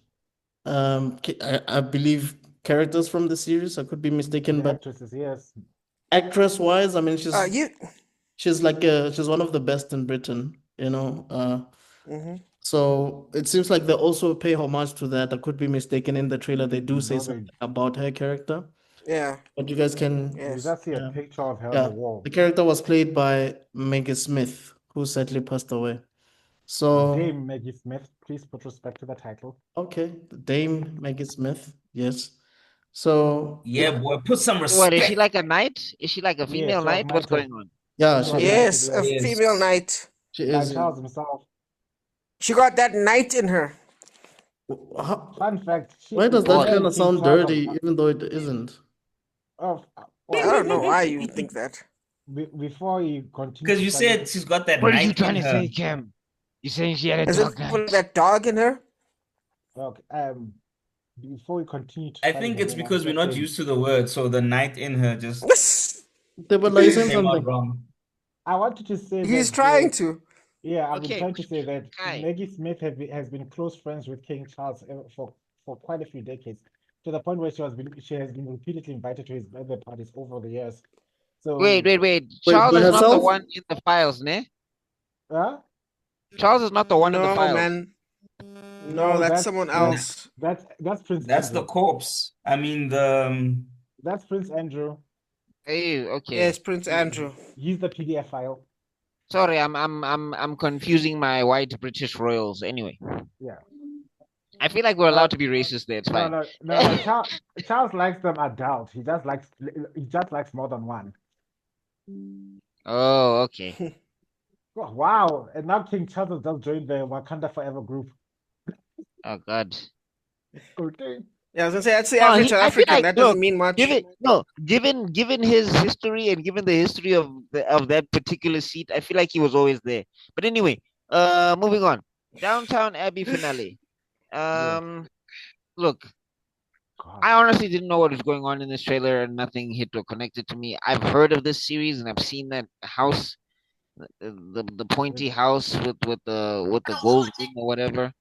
I believe, characters from the series. I could be mistaken, The but actresses, yes. actress-wise, I mean, she's you. she's she's one of the best in Britain, you know. Mhm. So it seems like they also pay homage to that. I could be mistaken. In the trailer, they do say No, they- something about her character, Yeah. but you guys can, You Yes. just see a yeah. picture of her on yeah. the wall. The character was played by Maggie Smith, who sadly passed away. So, Dame Maggie Smith, please put respect to the title. okay, Dame Maggie Smith, yes. So, Yeah, boy, put some What is she respect. like a knight? Is she like a female Yes, knight? What's knighthood. going on? yeah, She she was is. Yes, knighted, a Yes. female knight. She by is. Charles himself. She got that knight in her. Fun fact. Why does that What? kind of King sound Charles dirty, even though it isn't? I don't know why you would think that. Before you continue. Because you said she's got that What are you knife trying in to her. say, Cam? You saying she had a Is dog it knight? put that dog in her? Okay, before we continue to I fight think the it's name, I'm because we're not saying- used to the word, so the knight in her just Tebello, you saying came out something? wrong. I wanted to say He's that, trying to. Yeah, I've been Okay, trying to say that Kai. Maggie Smith has been close friends with King Charles for quite a few decades, to the point where she has been repeatedly invited to his birthday parties over the years. So Wait. Wait, Charles by is not the herself? one in the files, ne? Huh? Charles is not the one in the No, files. man. No, that's someone else. That's Prince That's the Andrew. corpse. I mean the That's Prince Andrew. Hey, okay. Yes, Prince Andrew. He's the PDF file. Sorry, I'm confusing my white British royals. Anyway, Yeah. I feel like we're Uh, allowed to be racist there. It's no, fine. no, no, no. Charles likes them adult. He just likes more than one. Oh, okay. Oh, wow. And now King Charles has just joined the Wakanda Forever group. Oh God. Okay. Yeah, I was gonna say I'd say No, average South I feel African. like That doesn't look, mean much. given his history and given the history of that particular seat, I feel like he was always there. But anyway, moving on. Downtown Abbey finale. Yeah. Um, look, God. I honestly didn't know what was going on in this trailer, and nothing hit or connected to me. I've heard of this series, and I've seen that house, the pointy house with the gold ring or whatever.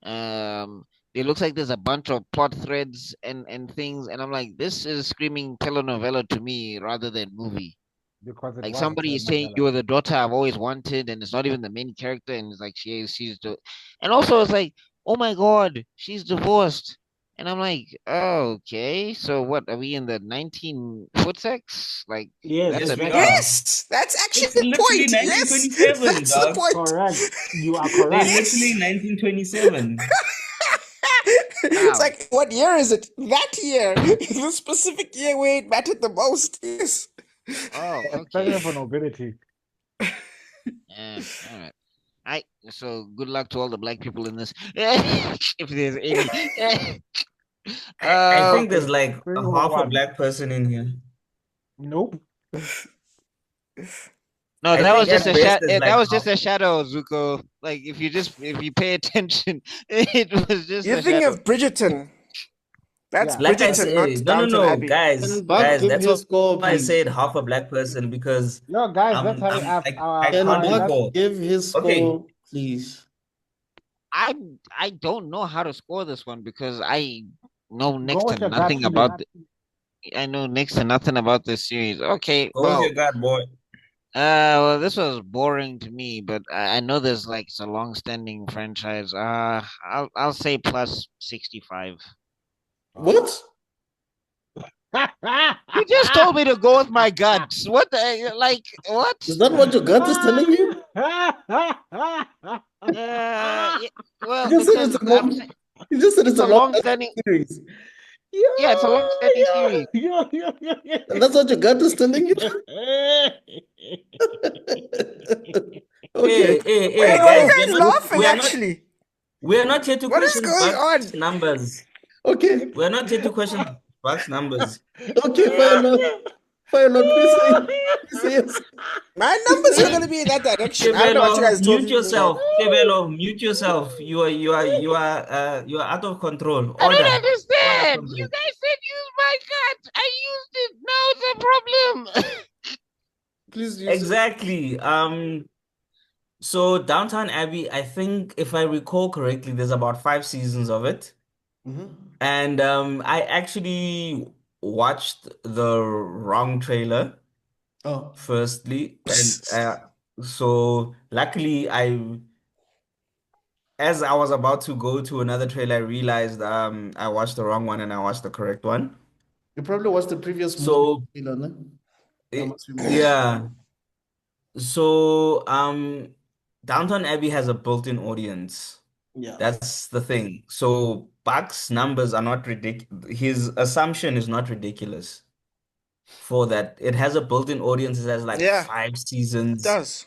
Um, it looks like there's a bunch of plot threads and things, and I'm like, this is screaming telenovela to me rather than movie. Because it Like was a somebody is saying you telenovela. are the daughter I've always wanted, and it's not even the main character, and it's like she's the, and also it's like, oh my god, she's divorced, and I'm like, oh, okay, so what are we in the 19 foot sex? Like Yes, that's Yes, a we bit are. exactly. Yes, that's actually It's the literally point. Yes, 1927, that's the dog. point. Correct. You are They're correct. literally Yes. 1927. It's wow. like, what year is it? That year. The specific year where it mattered the most. Yes. Oh, okay. Especially for nobility. All right. I so good luck to all the black people in this. If there's any. I uh think Not a there's like a single half a one. black person in here. Nope. no, I that was think just at a best there's that like was just half. a shadow, Zuko. Like if you pay attention, it was just You're a thinking shadow. of Bridgerton. That's Yeah, Like I that's Bridgerton, not said, no, no, Downton no, Abbey. guys, Can Buck guys, give that's his why score, I said please? half a black person because yo guys, let's hurry up. I Can can't Buck Let's recall. give his Okay, score, please? I don't know how to score this one because I know go next to with your gut nothing feeling. about I know next to nothing about this series. Okay, go with well, your gut, boy. this was boring to me, but I know there's like it's a long-standing franchise. I'll say plus 65. What? You just told me to go with my guts. What the like? What? Is that what your gut is telling you? Yeah, You well, just said because it's a I'm long, you just said it's it's a a long long-standing. series. Yeah, it's a long-standing series. And that's what your gut is telling you? Okay. Why Hey, are you guys, guys laughing, we are not actually? we are not here to What is question going Buck's on? numbers. Okay. We are not here to question Buck's numbers. Okay, Fire Lord. Fire Lord, please say, please say yes. My Please numbers say are yes. going to be in that direction. I don't know what you Tebello, guys are mute talking about. yourself. Tebello, mute yourself. You are out of control. I don't Order understand. from You there. guys said use my gut. I used it. Now it's a problem. Please use it. Exactly. So Downtown Abbey, I think if I recall correctly, there's about 5 seasons of it. Mhm. And I actually watched the wrong trailer Oh, firstly. And so luckily as I was about to go to another trailer, I realized I watched the wrong one and I watched the correct one. you probably watched the previous movie, So no? That must be why. yeah. So Downton Abbey has a built-in audience. Yeah. That's the thing. So Buck's numbers are not ridiculous. His assumption is not ridiculous for that. It has a built-in audience. It has like Yeah, five it seasons. does.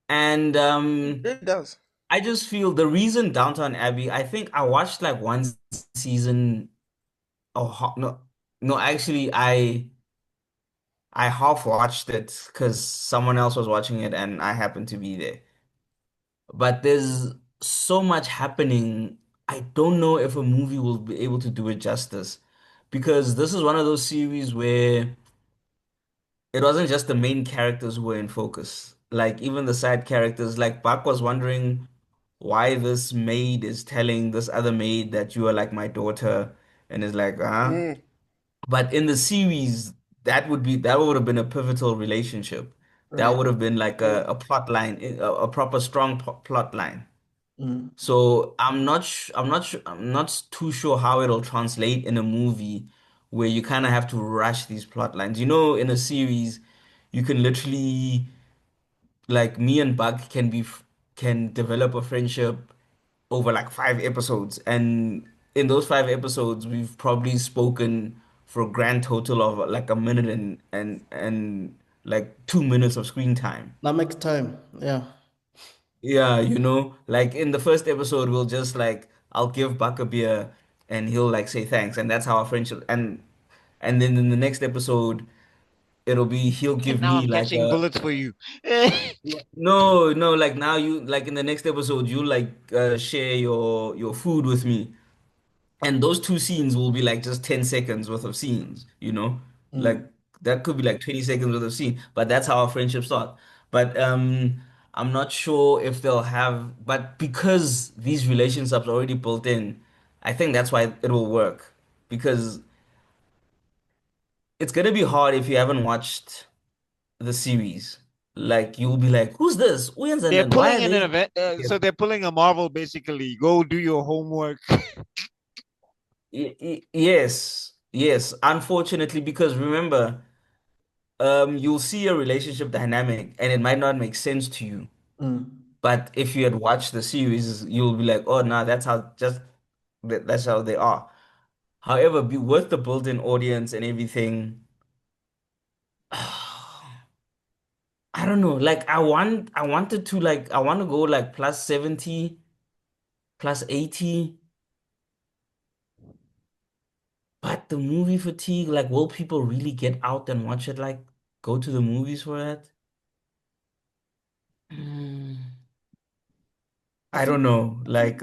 And It really does. I just feel the reason Downton Abbey, I think I watched like one season. Oh no, no, actually I half watched it because someone else was watching it and I happened to be there. But there's so much happening. I don't know if a movie will be able to do it justice because this is one of those series where it wasn't just the main characters who were in focus. Like even the side characters, like Buck was wondering why this maid is telling this other maid that you are like my daughter, and is like, huh? Mm, But in the series, that would have been a pivotal relationship. That Right. would have been like a plot line, a proper strong plot line. Mm. So I'm not too sure how it'll translate in a movie where you kind of have to rush these plot lines. You know, in a series, you can literally like me and Bug can develop a friendship over like 5 episodes. And in those 5 episodes, we've probably spoken for a grand total of like a minute and like 2 minutes of screen time. That makes time. Yeah. Yeah, like in the first episode, we'll just like I'll give Buck a beer and he'll like say thanks, and that's how our friendship. And then in the next episode, it'll be he'll And give now me I'm like catching a bullets for you. no, no, like now you like in the next episode you like share your food with me. And those two scenes will be like just 10 seconds worth of scenes. Like Mm. that could be like 20 seconds worth of scene, but that's how our friendship starts. But I'm not sure if they'll have, but because these relationships are already built in, I think that's why it will work. Because it's gonna be hard if you haven't watched the series. Like you'll be like, who's this? They're And why pulling are in an they? event, so they're pulling a Marvel basically. Go do your homework. Yes, yes. Unfortunately, because remember, you'll see a relationship dynamic and it might not make sense to you. Mm. But if you had watched the series, you'll be like, oh, nah, that's how they are. However, with the built-in audience and everything, I don't know. Like I want to go like plus 70, plus 80, but the movie fatigue, like, will people really get out and watch it? Like, go to the movies for that? Mm, I I don't think know. I think Like,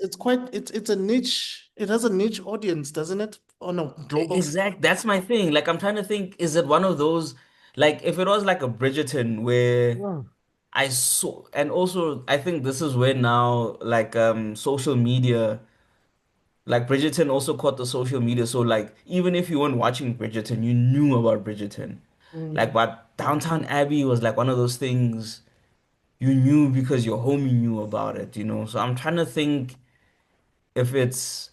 it's quite it's a niche. It has a niche audience, doesn't it? On a global scale. exact. That's my thing. Like, I'm trying to think, is it one of those, like, if it was like a Bridgerton where Yeah. I saw, and also I think this is where now, like, social media, like Bridgerton also caught the social media. So, like, even if you weren't watching Bridgerton, you knew about Bridgerton. Like, Mm. but Downtown Abbey was like one of those things you knew because your homie knew about it. So I'm trying to think if it's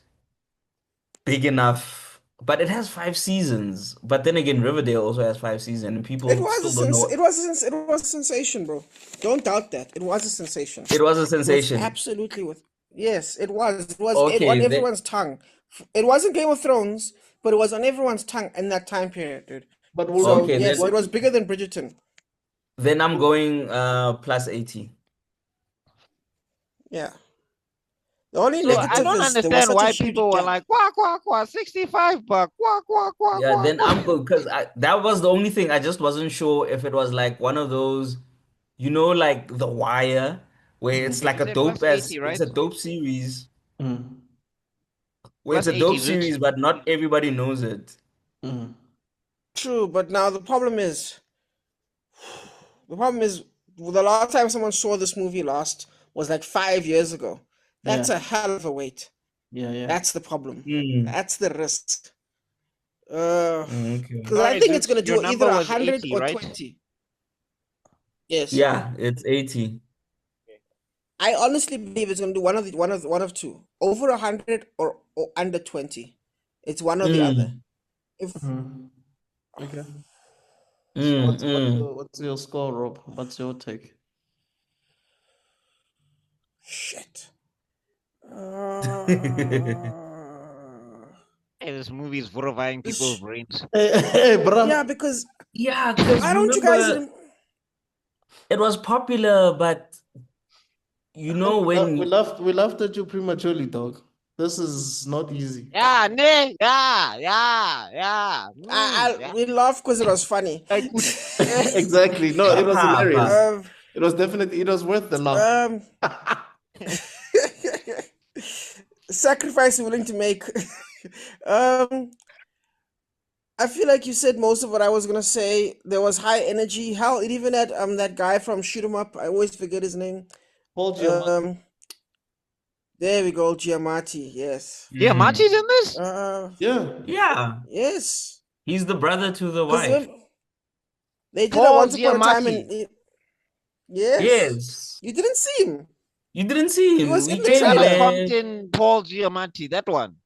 big enough, but it has 5 seasons. But then again, Riverdale also has 5 seasons, and people still don't know. It was a sensation, bro. Don't doubt that. It was a sensation. It was a It was sensation. absolutely with yes, it was. It on Okay, everyone's tongue. It wasn't Game of Thrones, but it was on everyone's tongue in that time period, dude. But So okay, Wolverine, yes, then it what was bigger than Bridgerton. then I'm going plus 80. Yeah. The only So I negative don't is there was understand such a why huge people were gap. like, quack, quack, quack, 65 buck, quack, quack, quack, Yeah, quack, then quack. I'm good because that was the only thing. I just wasn't sure if it was like one of those, like The Wire, where mm, it's like You said plus 80, it's right? a dope series, mm, where it's Plus a dope 80, Rich. series, but not everybody knows it. mm. True, but now the problem is the last time someone saw this movie last was like 5 years ago. That's Yeah, a hell of a wait. yeah, yeah. That's the problem. Mm. That's the risk. Because Okay. I Sorry, think it's Rich, gonna your do either number was 100 80, or right? 20. Yes. Yeah, it's 80. I honestly believe it's gonna do one of two. Over 100 or under 20. It's one or the other. Mm. If Mm. Okay. So Mm. Mm. what's your score, Rob? What's your take? shit. Uh, Hey, this movie is horrifying people's this, brains. Hey, yeah, bruv. because Yeah, because why don't you guys remember it was popular, but We when we laughed at you prematurely, dog. This is not easy. Yeah, ne, yeah, yeah. we laughed because it was funny. Like, good. Exactly. No, it was Papa, hilarious. um, It was definitely, it was worth the laugh. Sacrifice you're willing to make. um, I feel like you said most of what I was gonna say. There was high energy. Hell, it even had that guy from Shoot 'em Up. I always forget his name. Paul Giamatti. There we go, Giamatti. Yes. Yeah, Marty's in this? Yeah. yeah, Yes. he's the brother to the Because wife. they did a Paul Once Upon a Time Giamatti. and yes. Yes. You didn't see him. You didn't see He him. was We in the came Trailer trailer. there. Compton, Paul Giamatti, that one.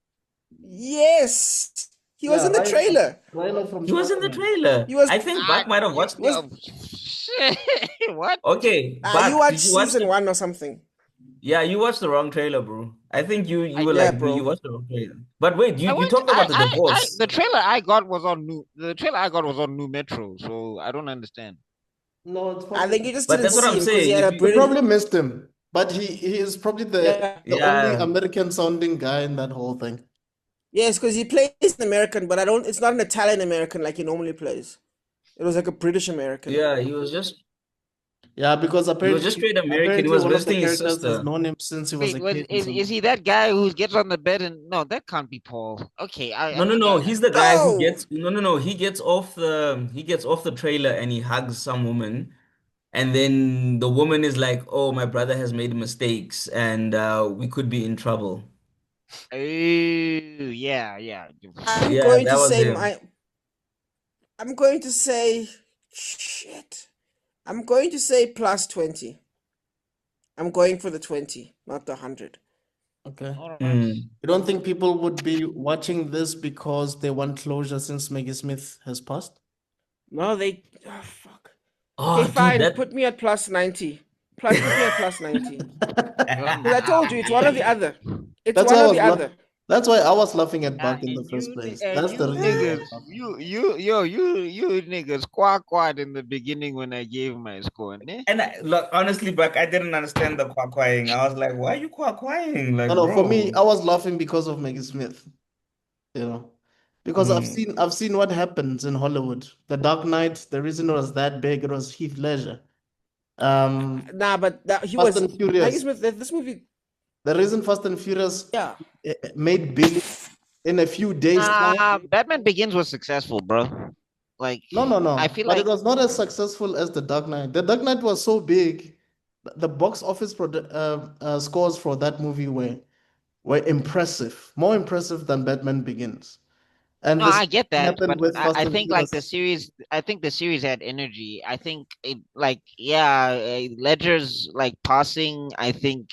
Yes. He was Yeah, in the trailer. Rhino from He was in the Spider-Man. trailer. He was I think Buck might have watched it. was Shit, what? Okay, you Buck, watched did you watch season the 1 or something. Yeah, you watched the wrong trailer, bro. I think you I were Yeah, like me. You bro. watched the wrong trailer. But wait, you I you went. talked about the divorce. The trailer I got was on new. The trailer I got was on New Metro, so I don't understand. No, it's I probably think you just But didn't that's what see I'm him because he saying. had If a you they British. probably missed him, but he is probably Yeah. the only yeah, American sounding guy in that whole thing. Yes, because he plays an American, but I don't. It's not an Italian American like he normally plays. It was like a British American. yeah, Yeah, because he was just straight American. He apparently was one of the visiting his characters has sister. known him since he was Wait, a was kid or is something. he that guy who gets on the bed and no, that can't be Paul. Okay, No, I no, think no. I He's the guy who No. gets no. He gets off the trailer and he hugs some woman, and then the woman is like, "Oh, my brother has made mistakes, and we could be in trouble." oh yeah, yeah. I'm Yeah, going that to was say him. my. I'm going to say shit. I'm going to say plus 20. I'm going for the 20, not the 100. Okay. All right. Mm. You don't think people would be watching this because they want closure since Maggie Smith has passed? No, they. Oh, fuck. Okay, Oh, dude, fine. that. Put me at plus 90. Put me at plus 90. Because I told you, it's one or the Yeah. other. It's That's one why I or was the other. that's why I was laughing at Yeah, Buck in the first place. and That's the you reason why I niggas, was laughing. you niggas quack in the beginning when I gave my score, ne? And look, honestly, Buck, I didn't understand the quacking. I was like, "Why are you quacking?" No, Like, no, for me, bro. I was laughing because of Maggie Smith, you know. Because Mm. I've seen what happens in Hollywood. The Dark Knight, the reason it was that big, it was Heath Ledger. Um, Nah, but he Fast was. and Maggie Furious. Smith, this movie. The reason Fast and Furious Yeah. made billions in a few days time. Batman Begins was successful, bro. Like, No, no, I no. feel But like it was not as successful as The Dark Knight. The Dark Knight was so big, the box office scores for that movie were impressive, more impressive than Batman Begins. And no, the I same get thing that, happened but with Fast I and think like Furious. I think the series had energy. I think it like yeah, Ledger's like passing. I think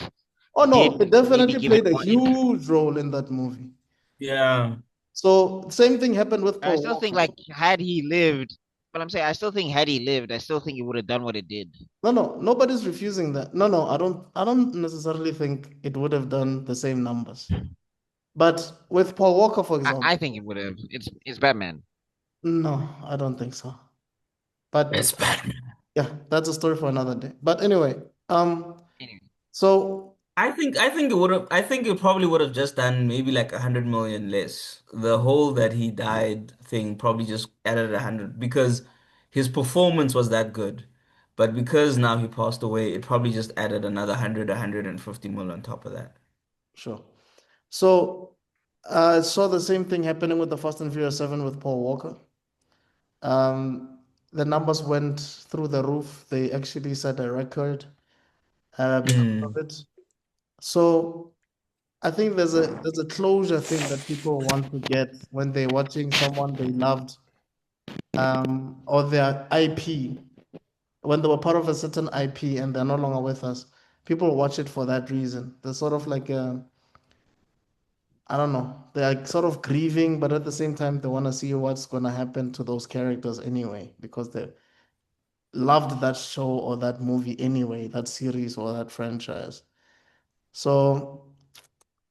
Oh no, did it maybe definitely give it played a more interest. huge role in that movie. Yeah. So same thing happened with I Paul still think Walker. like had he lived, but I'm saying I still think had he lived, I still think he would have done what it did. No, no, nobody's refusing that. No, no, I don't necessarily think it would have done the same numbers. But with Paul Walker, for example, I think it would have. It's Batman. no, I don't think so. But It's Batman. yeah, that's a story for another day. But anyway, Anyway, so I think it probably would have just done maybe like 100 million less. The whole that he died thing probably just added 100 because his performance was that good. But because now he passed away, it probably just added another 100, 150 mil on top of that. sure. So I saw the same thing happening with the Fast and Furious 7 with Paul Walker. The numbers went through the roof. They actually set a record because of Mm. it. So I think there's a closure thing that people want to get when they're watching someone they loved, or their IP, when they were part of a certain IP and they're no longer with us. People watch it for that reason. They're sort of like I don't know. They're like sort of grieving, but at the same time they want to see what's gonna happen to those characters anyway, because they loved that show or that movie anyway, that series or that franchise. So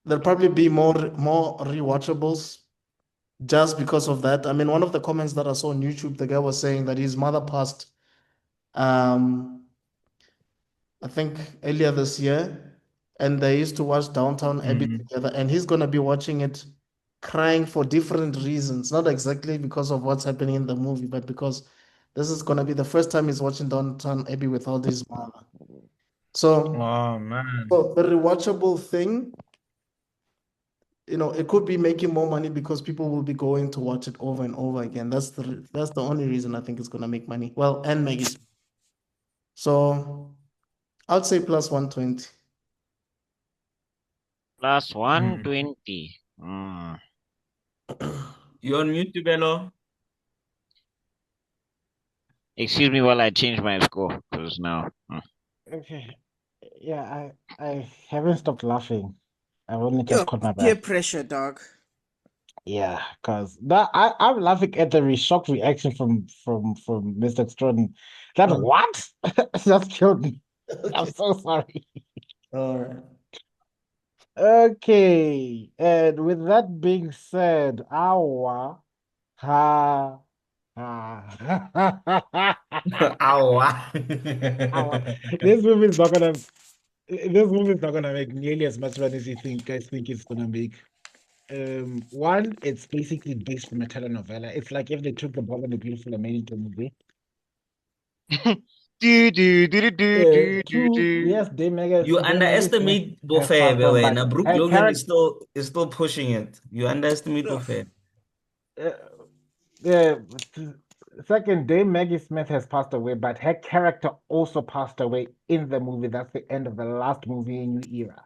there'll probably be more rewatchables just because of that. I mean, one of the comments that I saw on YouTube, the guy was saying that his mother passed, um, I think earlier this year, and they used to watch Downtown Abbey Mm. together, and he's gonna be watching it crying for different reasons, not exactly because of what's happening in the movie, but because this is gonna be the first time he's watching Downtown Abbey without his mother. So, Oh man. so the rewatchable thing, it could be making more money because people will be going to watch it over and over again. That's the only reason I think it's gonna make money. Well, and Maggie's. So I'd say plus 120. plus Mm. 120. You're on mute, Tebello. Excuse me while I change my score, because now. Okay. Yeah, I haven't stopped laughing. I've only just Yo, caught my peer breath. pressure, dog. Yeah, because I'm laughing at the shocked reaction from Mr. Extraordinary. That Uh, what? Just killed me. I'm okay. so sorry. All right. Okay, and with that being said, our ha ha Ow. our this movie is not gonna this movie is not gonna make nearly as much money as you think guys think it's gonna make. One, it's basically based from a telenovela. It's like if they took the Bold and the Beautiful and made it into a movie. Do do do do do do Two, do. yes, Dame Maggie Smith Underestimate has Buffet, passed on, but but now Brooke her Logan character, is still pushing it. You underestimate Ugh. Buffet. uh, second, Dame Maggie Smith has passed away, but her character also passed away in the movie. That's the end of the last movie in New Era.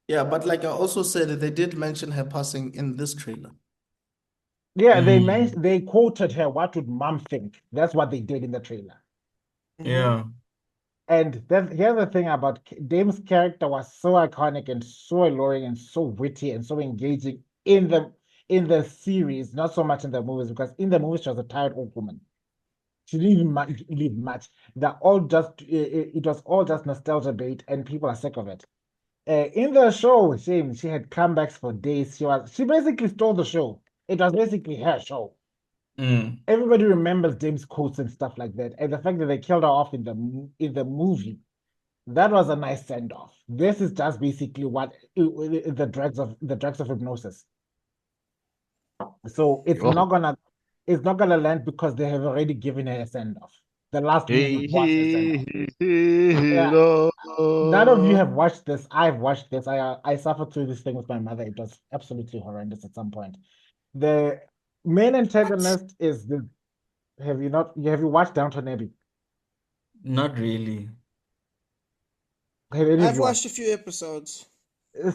Yeah, but like I also said, they did mention her passing in this trailer. Yeah, Mm, they quoted her. What would Mom think? That's what they did in the trailer. yeah. And here's the thing about Dame's character was so iconic and so alluring and so witty and so engaging in the series, not so much in the movies, because in the movies she was a tired old woman. She didn't even leave much. That all just it was all just nostalgia bait, and people are sick of it. In the show, she had comebacks for days. She basically stole the show. It was basically her show. Mm. Everybody remembers James quotes and stuff like that, and the fact that they killed her off in the movie, that was a nice send off. This is just basically what the drugs of hypnosis. So Yo. it's not gonna land because they have already given her a send off. The last movie was a send off. Yeah, none of you have watched this. I've watched this. I suffered through this thing with my mother. It was absolutely horrendous at some point. The main What? antagonist is the have you watched Downton Abbey? Not really. Have any of I've you watched? watched a few episodes.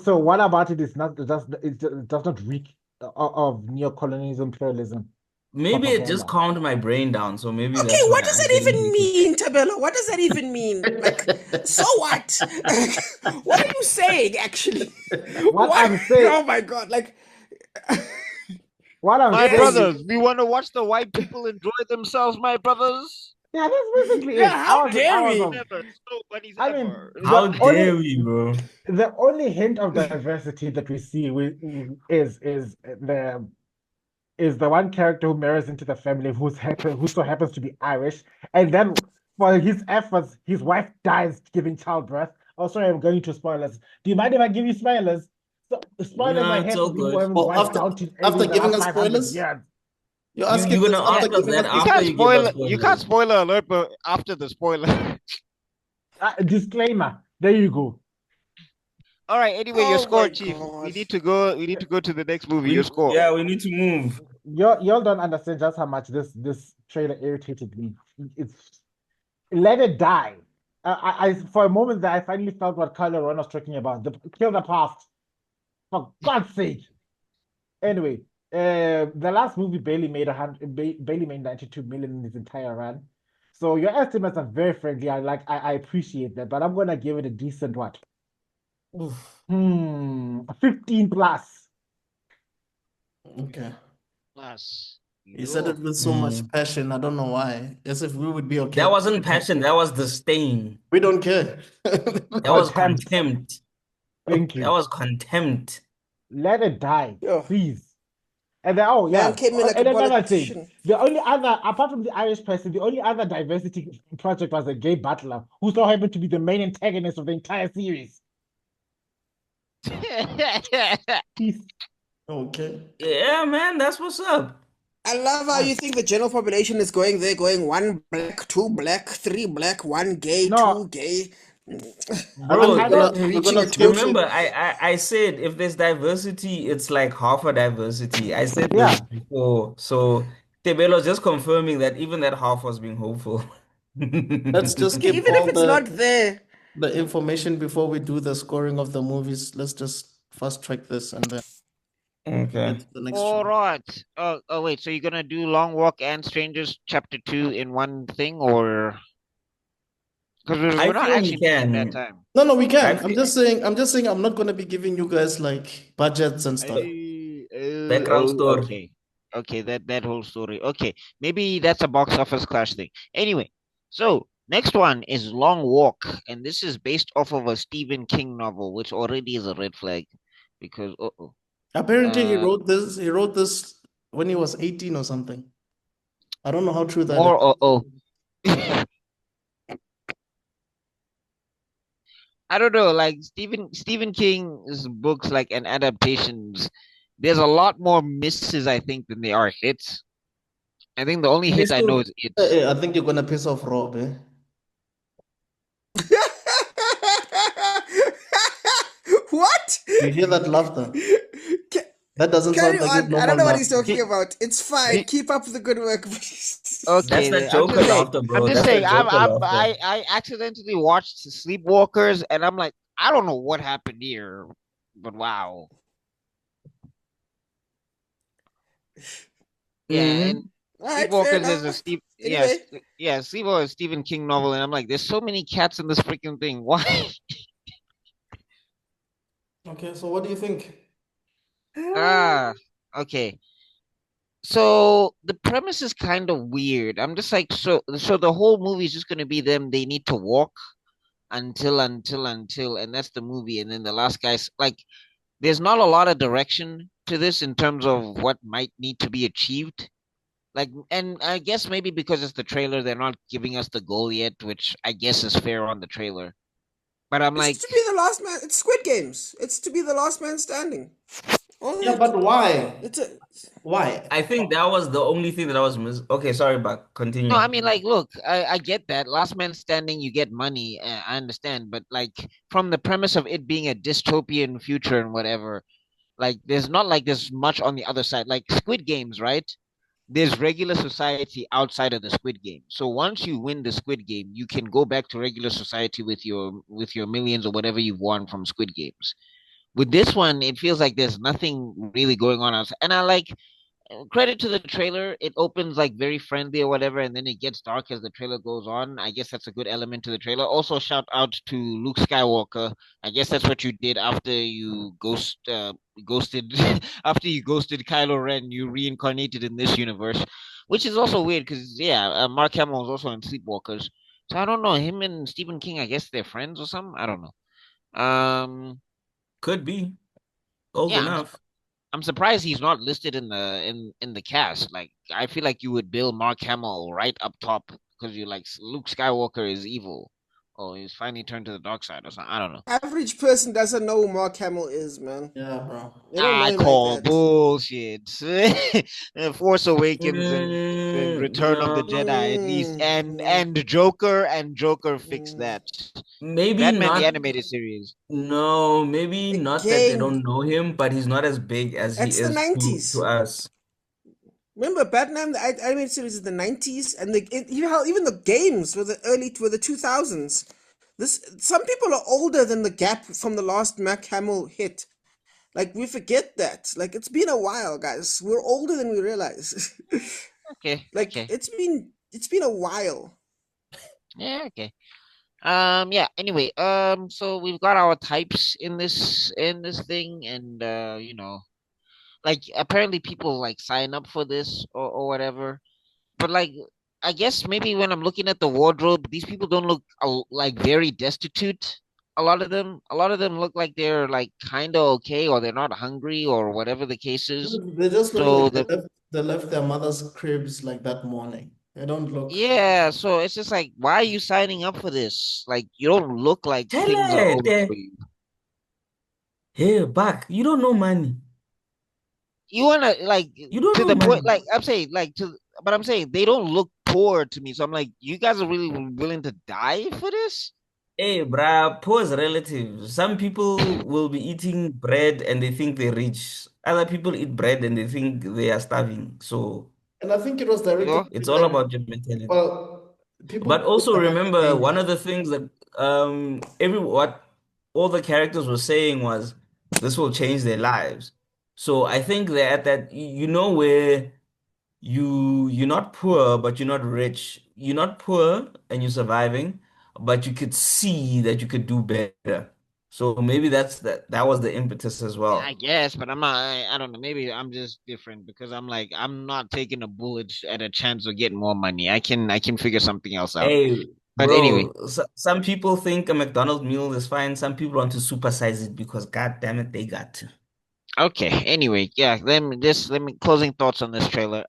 So what about it is not just it does not reek of neocolonialism imperialism Maybe it just propaganda. calmed my brain down, so maybe Okay, that's why what does I that didn't even hate it. mean, Tebello? What does that even mean? Like, so what? What are you saying, actually? What What? I'm saying, Oh my God! Like, what I'm My saying yes, is, brothers, we want to watch the white people enjoy themselves, my brothers. yeah, that's basically it. yeah. How dare Hours we? of, Never, nobody's I mean, ever. How dare we, bro? the only hint of diversity that we see is the one character who marries into the family who so happens to be Irish, and then for his efforts, his wife dies giving childbirth. Oh, sorry, I'm going to spoilers. Do you mind if I give you spoilers? So, spoilers No, it's ahead all for people who good. haven't Well, watched Downton Abbey after in the giving last us 500 spoilers, years. you're You're asking gonna this Yeah, after ask us giving that us you after can't you give us spoil. You can't spoilers. spoiler alert, but after the spoiler. Disclaimer. There you go. All right. Anyway, your Oh score, my Chief. We God! need to go. We need to go to the next movie. Your We score. yeah, we need to move. Y'all don't understand just how much this trailer irritated me. It's let it die. I for a moment there I finally felt what Kylo Ren was talking about. Kill the past. For God's sake. Anyway, the last movie barely made 92 million in its entire run. So your estimates are very friendly. I appreciate that, but I'm gonna give it a decent what? Oof. 15 plus. Okay. Plus. He said it Yo. with so much Mm. passion. I don't know why. As if we would be okay That with wasn't it. passion, that was disdain. We don't care. That was Contempt. contempt. Thank That you. was contempt. Let it die, Yo, please. And then, oh man yeah, came in like a and another thing, politician. the only other apart from the Irish person, the only other diversity project was a gay butler who so happened to be the main antagonist of the entire series. Peace. Okay. Yeah, man, that's what's up. I love how you think the general population is going there, going one black, two black, three black, one gay, No, two gay. I think Bro, I don't. we're Reaching gonna a skip. total. remember I said if there's diversity, it's like half a diversity. I said this Yeah, before. So Tebello just confirming that even that half was being hopeful. Let's just Okay, skip even if all it's not there. the information before we do the scoring of the movies. Let's just fast track this and then Okay. get to the next All one. right. Wait. So you're gonna do Long Walk and Strangers Chapter 2 in one thing, or because we're I not feel we actually missing that can. time? No, we I can. feel I'm just saying I'm not gonna be giving you guys like budgets and stuff. background story. Okay. Okay, that whole story. Okay, maybe that's a box office clash thing. Anyway, so Next one is Long Walk, and this is based off of a Stephen King novel, which already is a red flag because Apparently, he uh wrote this. He wrote this when he was 18 or something. I don't know how true that is. more I don't know, like Stephen King's books like and adaptations, there's a lot more misses I think than there are hits. I think the only hit I know is it. I think you're gonna piss off Rob, eh? What? You hear that laughter? Ca- That doesn't Carry sound like his on. I don't normal know what he's laughter. talking about. It's fine. See, Keep up the good work, please. That's okay, that I'm Joker just saying. laughter, I'm bro. just That's saying. that Joker laughter. I accidentally watched Sleepwalkers, and I'm like, I don't know what happened here, but wow. Yeah, and Mm-hmm. All right, fair Sleepwalkers is a enough. Steve. Anyway, Yes, yeah. Sleepwalkers is a Stephen King novel, and I'm like, there's so many cats in this freaking thing. Why? Okay, so what do you think? Ah, okay. So the premise is kind of weird. I'm just like, so the whole movie is just gonna be them. They need to walk until, and that's the movie. And then the last guy's like, there's not a lot of direction to this in terms of what might need to be achieved. Like, and I guess maybe because it's the trailer, they're not giving us the goal yet, which I guess is fair on the trailer. But I'm it's like, to be the last man. It's Squid Games. It's to be the last man standing. Yeah, Only but why? it's a. Why? I think that was the only thing that I was Okay, sorry, but no, I continue. mean, like, look, I get that. Last man standing, you get money. I understand. But, like, from the premise of it being a dystopian future and whatever, like, there's not like there's much on the other side. Like, Squid Games, right? There's regular society outside of the Squid Game. So once you win the Squid Game, you can go back to regular society with your millions or whatever you've won from Squid Games. With this one, it feels like there's nothing really going on outside. And I like credit to the trailer. It opens like very friendly or whatever, and then it gets dark as the trailer goes on. I guess that's a good element to the trailer. Also, shout out to Luke Skywalker. I guess that's what you did after you ghosted after you ghosted Kylo Ren. You reincarnated in this universe, which is also weird because yeah, Mark Hamill is also in Sleepwalkers. So I don't know him and Stephen King. I guess they're friends or something. I don't know. Could be old Yeah, enough. I'm surprised he's not listed in the cast. Like I feel like you would bill Mark Hamill right up top because you like Luke Skywalker is evil. Oh, he's finally turned to the dark side or something. I don't know. Average person doesn't know who Mark Hamill is, man. Yeah, bro. They don't know I him like call that. bullshit. Force Awakens and Return of the No, Jedi at least, Mm, and Joker fixed mm. that. maybe Batman the not. animated series. No, maybe not that they Again, don't know him, but he's not as big as he that's the is to 90s. us. Remember, Batman, the animated series is the 90s, and even the games were the 2000s. Some people are older than the gap from the last Mark Hamill hit. Like we forget that. Like it's been a while, guys. We're older than we realize. Okay, Like okay, it's been a while. yeah, okay. Yeah, anyway, so we've got our types in this thing, and like apparently people like sign up for this or whatever. But like I guess maybe when I'm looking at the wardrobe, these people don't look like very destitute. A lot of them look like they're like kind of okay, or they're not hungry, or whatever the case is. They just look So like the they left their mother's cribs like that morning. They don't look. yeah, so it's just like, why are you signing up for this? Like, you don't look like Tell things are it. over for you. Hey, back. You don't know money. You wanna like You don't to know the point, money. like I'm saying, but I'm saying they don't look poor to me. So I'm like, you guys are really willing to die for this? Hey, bruh, poor is relative. Some people will be eating bread and they think they're rich. Other people eat bread and they think they are starving. So And I think it was directed Yeah. to it's be all like, about your mentality. well, But people also are like remember one games. of the things that what all the characters were saying was this will change their lives. So I think they're at that where you're not poor but you're not rich. You're not poor and you're surviving, but you could see that you could do better. So maybe that was the impetus as I well. guess, but I'm not. I don't know. Maybe I'm just different because I'm like I'm not taking a bullet at a chance of getting more money. I can figure something else out. Hey, But anyway, Bro, some people think a McDonald's meal is fine. Some people want to supersize it because god damn it, they got to. okay. Anyway, yeah. Let me closing thoughts on this trailer.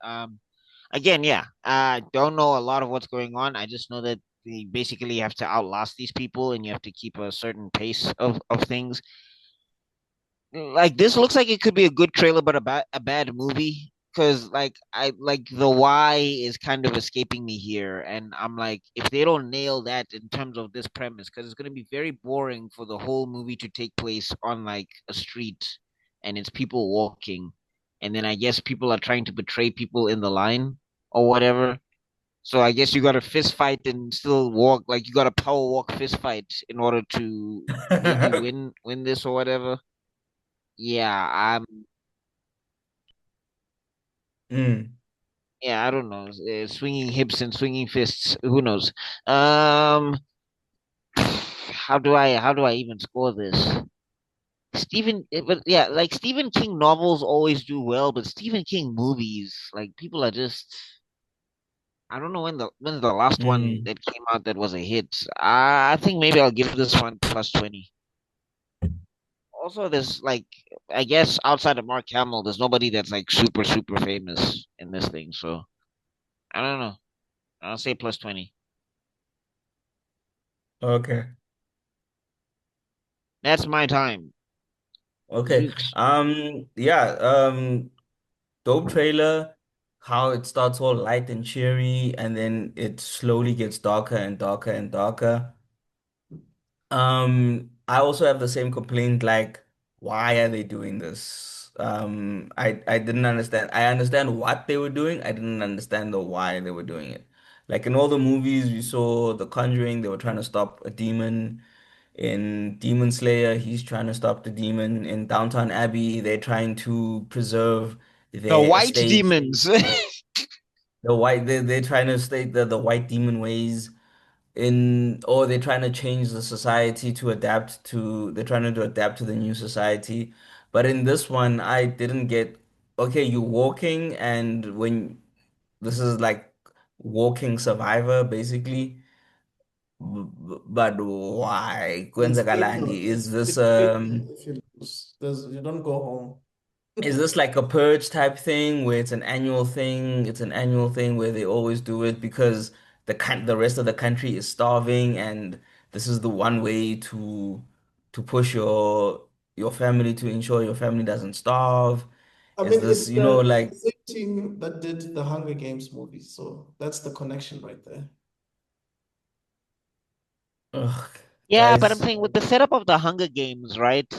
Again, yeah. I don't know a lot of what's going on. I just know that you basically have to outlast these people, and you have to keep a certain pace of things. Like this looks like it could be a good trailer, but a bad movie. Because like I like the why is kind of escaping me here, and I'm like, if they don't nail that in terms of this premise, because it's gonna be very boring for the whole movie to take place on like a street, and it's people walking, and then I guess people are trying to betray people in the line or whatever. So I guess you got to fist fight and still walk, like you got to power walk fist fight in order to maybe win this or whatever. Yeah, Mm. yeah, I don't know. Swinging hips and swinging fists. Who knows? Um, how do I even score this? But yeah, like Stephen King novels always do well, but Stephen King movies, like people are just. I don't know when's the last one Mm. that came out that was a hit. I think maybe I'll give this one plus 20. Also, there's like I guess outside of Mark Hamill, there's nobody that's like super super famous in this thing. So I don't know. I'll say plus 20. Okay. That's my time. Okay. Zooks. Yeah, dope trailer, how it starts all light and cheery and then it slowly gets darker and darker and darker. I also have the same complaint, like, why are they doing this? I didn't understand. I understand what they were doing. I didn't understand the why they were doing it. Like in all the movies, we saw The Conjuring, they were trying to stop a demon. In Demon Slayer, he's trying to stop the demon. In Downton Abbey, they're trying to preserve The their white estate. demons. They're trying to state the white demon ways or they're trying to change the society to adapt to they're trying to adapt to the new society. But in this one, I didn't get, okay, you're walking and when this is like walking survivor basically. But why? It's Kwenzakalani? fatal. It's fatal if you lose. You don't go home. Is this like a purge type thing where it's an annual thing? It's an annual thing where they always do it because the rest of the country is starving and this is the one way to push your family to ensure your family doesn't starve. I Is mean, this, it's like, the same team that did the Hunger Games movies, so that's the connection right there. ugh, Yeah, but I'm guys. saying with the setup of the Hunger Games, right?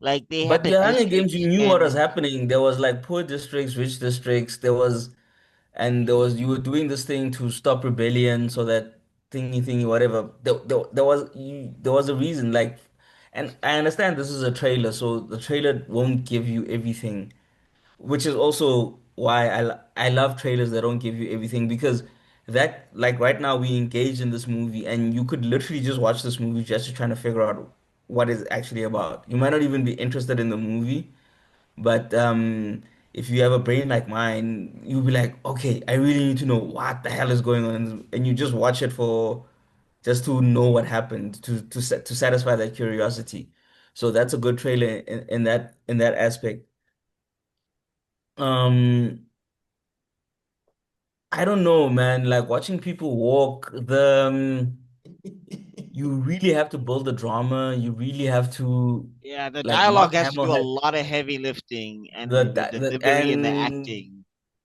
Like they had But the the Hunger Games, you districts knew what was and happening. There was like poor districts, rich districts. There was you were doing this thing to stop rebellion so that thingy whatever there was a reason, like, and I understand this is a trailer so the trailer won't give you everything, which is also why I love trailers that don't give you everything because that, like, right now we engage in this movie and you could literally just watch this movie just to trying to figure out what it's actually about. You might not even be interested in the movie, but if you have a brain like mine, you'll be like, okay, I really need to know what the hell is going on, and you just watch it for just to know what happened, to satisfy that curiosity. So that's a good trailer in that aspect. Um, I don't know, man. Like watching people walk, you really have to build the drama. You really have to, yeah, the like, dialogue Mark has to Hamill do a had lot of heavy lifting the and the the delivery and the and acting.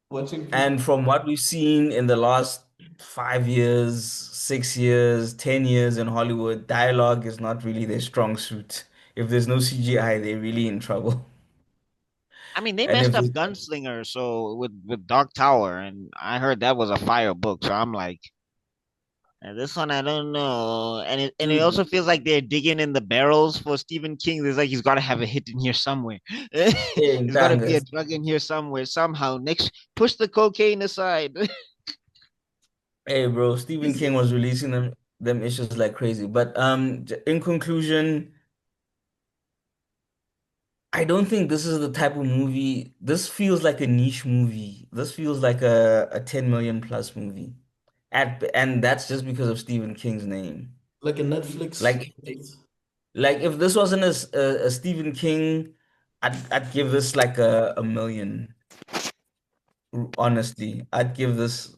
Watching And people. from what we've seen in the last 5 years, 6 years, 10 years in Hollywood, dialogue is not really their strong suit. If there's no CGI, they're really in trouble. I mean, they And if messed up there's, Gunslinger so with Dark Tower, and I heard that was a fire book. So I'm like, this one I don't know. And it dude, also feels like they're digging in the barrels for Stephen King. There's like he's got to have a hit in here somewhere. hey, There's got to be a Ntangas, drug in here somewhere somehow. Next, push the cocaine aside. hey, bro, Stephen Is King was releasing them issues like crazy. But in conclusion, I don't think this is the type of movie. This feels like a niche movie. This feels like a 10 million plus movie. And that's just because of Stephen King's name. Like a Netflix Like hit. like if this wasn't a Stephen King, I'd give this like a million. Honestly, I'd give this,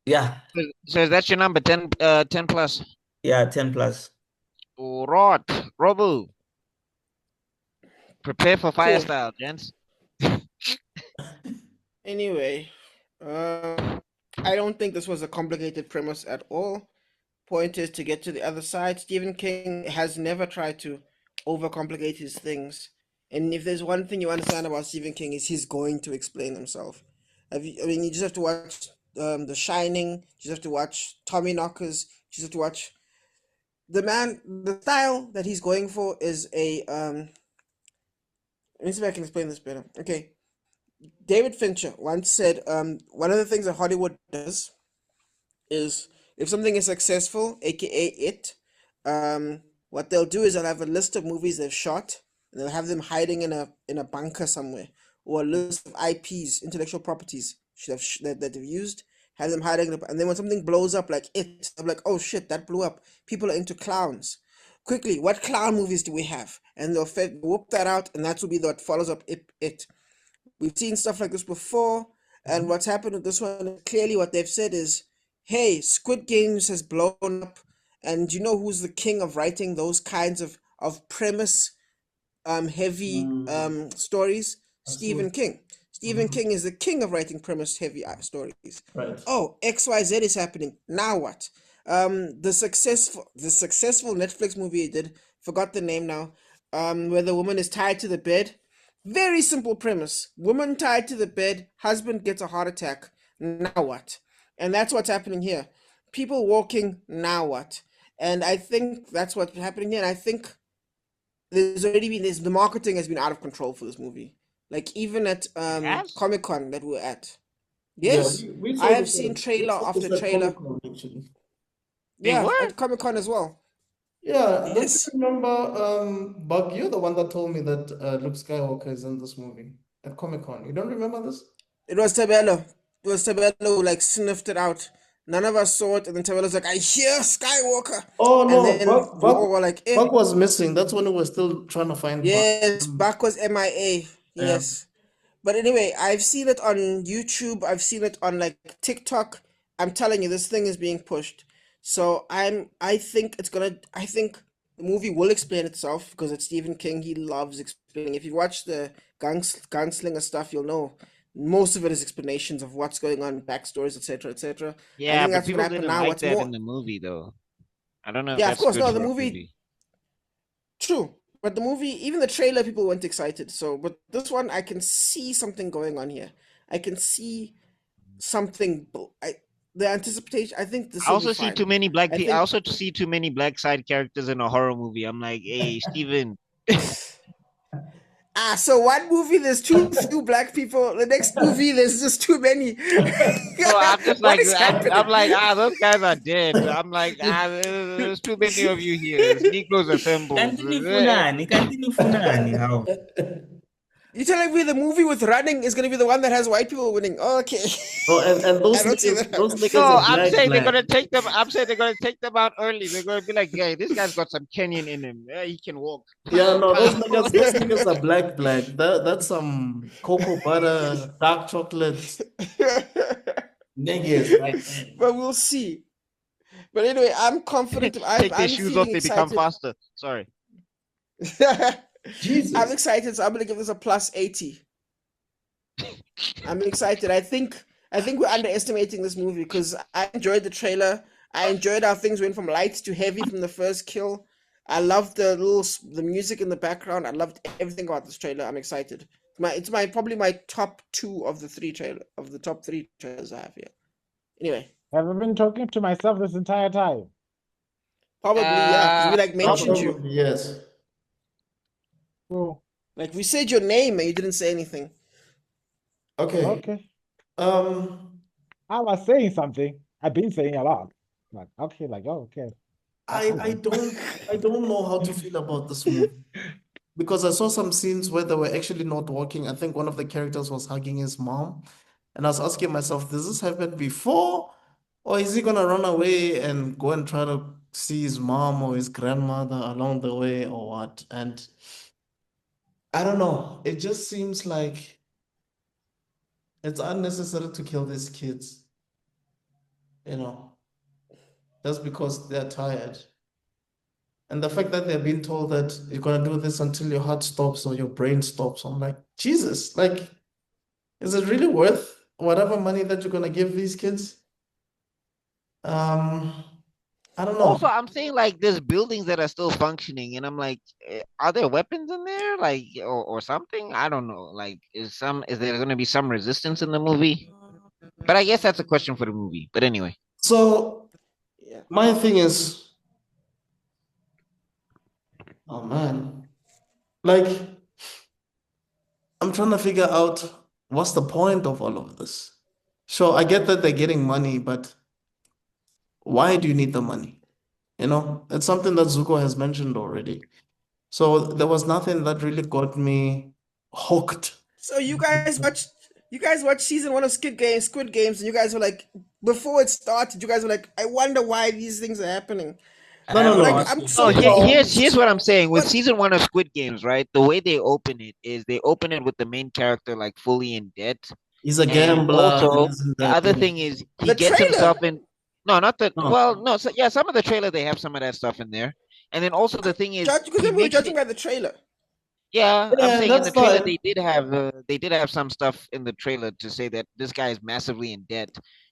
yeah, So that's your number 10, 10 plus. yeah, 10 plus. All right, Robo, prepare for fire Cool. style, gents. Anyway, I don't think this was a complicated premise at all. Point is to get to the other side. Stephen King has never tried to overcomplicate his things. And if there's one thing you understand about Stephen King is he's going to explain himself. I mean, you just have to watch The Shining. You just have to watch Tommy Knockers. You just have to watch the man. The style that he's going for is a Let me see if I can explain this better. Okay, David Fincher once said, one of the things that Hollywood does is if something is successful, aka it, what they'll do is they'll have a list of movies they've shot, and they'll have them hiding in a bunker somewhere, or a list of IPs, intellectual properties that they've used, have them hiding, and then when something blows up like it, they're like, oh shit, that blew up. People are into clowns. Quickly, what clown movies do we have? And they'll whoop that out, and that will be what follows up it. We've seen stuff like this before, and what's happened with this one, clearly what they've said is, hey, Squid Games has blown up, and you know who's the king of writing those kinds of premise heavy stories? Stephen King. Stephen King is the king of writing premise heavy stories. Right. Oh, XYZ is happening. Now what? The successful Netflix movie he did, forgot the name now, where the woman is tied to the bed. Very simple premise. Woman tied to the bed, husband gets a heart attack. Now what? And that's what's happening here. People walking, now what? And I think that's what's happening here. And I think the marketing has been out of control for this movie. Like even at Yes? Comic-Con that we were at. Yeah, Yes, we saw I have this seen at- we trailer saw this after at trailer. Comic-Con, actually. Yeah, what? at Comic-Con as well. Yeah, don't Yes. you remember, Bug, you're the one that told me that Luke Skywalker is in this movie at Comic-Con. You don't remember this? It was Tebello. It was Tebello who like sniffed it out. None of us saw it, and then Tebello's like, I hear Skywalker. Oh And no, then we all were like, eh. Buck was missing. That's when we were still trying to find Buck. Yes, Buck was MIA. Yes. But anyway, I've seen it on YouTube. I've seen it on like TikTok. I'm telling you, this thing is being pushed. So I think the movie will explain itself because it's Stephen King. He loves explaining. If you watch the gunslinger stuff, you'll know most of it is explanations of what's going on, backstories, etc., etc. I Yeah, think but that's people what happened didn't now. like What's that more, in the movie, though. I don't know if yeah, of that's course, good no, for the a movie. True. But the movie, even the trailer, people weren't excited. So, but this one, I can see something going on here. I can see something. The anticipation. I think this I will be also see fine. too many black I people. I think. also see too many black side characters in a horror movie. I'm like, hey, Steven. So one movie there's too few black people. The next movie there's just too many. So I'm just What like, is happening? I'm like, those guys are dead. I'm like, there's too many of you here. It's Negroes assembled. Kantini funani, how? You're telling me the movie with running is gonna be the one that has white people winning? Okay. Oh, and those I don't see niggas, that those happening. niggas No, are I'm black, saying they're black. gonna take them. I'm saying they're gonna take them out early. They're gonna be like, "Hey, this guy's got some Kenyan in him. Yeah, he can walk." Yeah, no, those niggas are black, black. That's some cocoa butter, dark chocolate niggas right there. But we'll see. But anyway, I'm confident. Take their I'm shoes off, feeling they become excited. faster. Sorry. Jesus. I'm excited, so I'm gonna give this a plus 80. I'm excited. I think we're underestimating this movie because I enjoyed the trailer. I enjoyed how things went from light to heavy from the first kill. I loved the music in the background. I loved everything about this trailer. I'm excited. It's probably my top 2 of the top 3 trailers I have here. Anyway, Have I been talking to myself this entire time? probably yeah, because we like mentioned you. Probably, yes. Oh, Like we said your name and you didn't say anything. Okay. okay. I was saying something. I've been saying a lot. Like, okay, like, oh, okay. I don't know how to feel about this movie because I saw some scenes where they were actually not walking. I think one of the characters was hugging his mom, And I was asking myself, does this happen before? Or is he gonna run away and go and try to see his mom or his grandmother along the way or what? And I don't know. It just seems like it's unnecessary to kill these kids, you know, just because they're tired. And the fact that they're being told that you're gonna do this until your heart stops or your brain stops, I'm like, Jesus, like, is it really worth whatever money that you're gonna give these kids? Um, I don't Also, know. I'm saying like there's buildings that are still functioning, and I'm like, are there weapons in there, like or something? I don't know. Like, is there going to be some resistance in the movie? But I guess that's a question for the movie. But anyway, So Yeah. my thing is, oh man, like I'm trying to figure out what's the point of all of this. So I get that they're getting money, but why do you need the money? You know, it's something that Zuko has mentioned already. So there was nothing that really got me hooked. So you guys watched season 1 of Squid Games, and you guys were like, before it started, you guys were like, I wonder why these things are happening. No, no, have to Like, ask no. I'm you a so no. question. Here's confused. what I'm saying with What? season one of Squid Games, right? The way they open it is they open it with the main character like fully in debt, He's a and gambler and also isn't the that, other yeah. thing is he The gets trailer. himself in. No, not that. No. Well, no. So, yeah, some of the trailer they have some of that stuff in there, and then also the thing is Judge, because he we were makes judging it. by the trailer. Yeah, I'm Yeah, saying in that's the trailer fine. they did have some stuff in the trailer to say that this guy is massively in debt,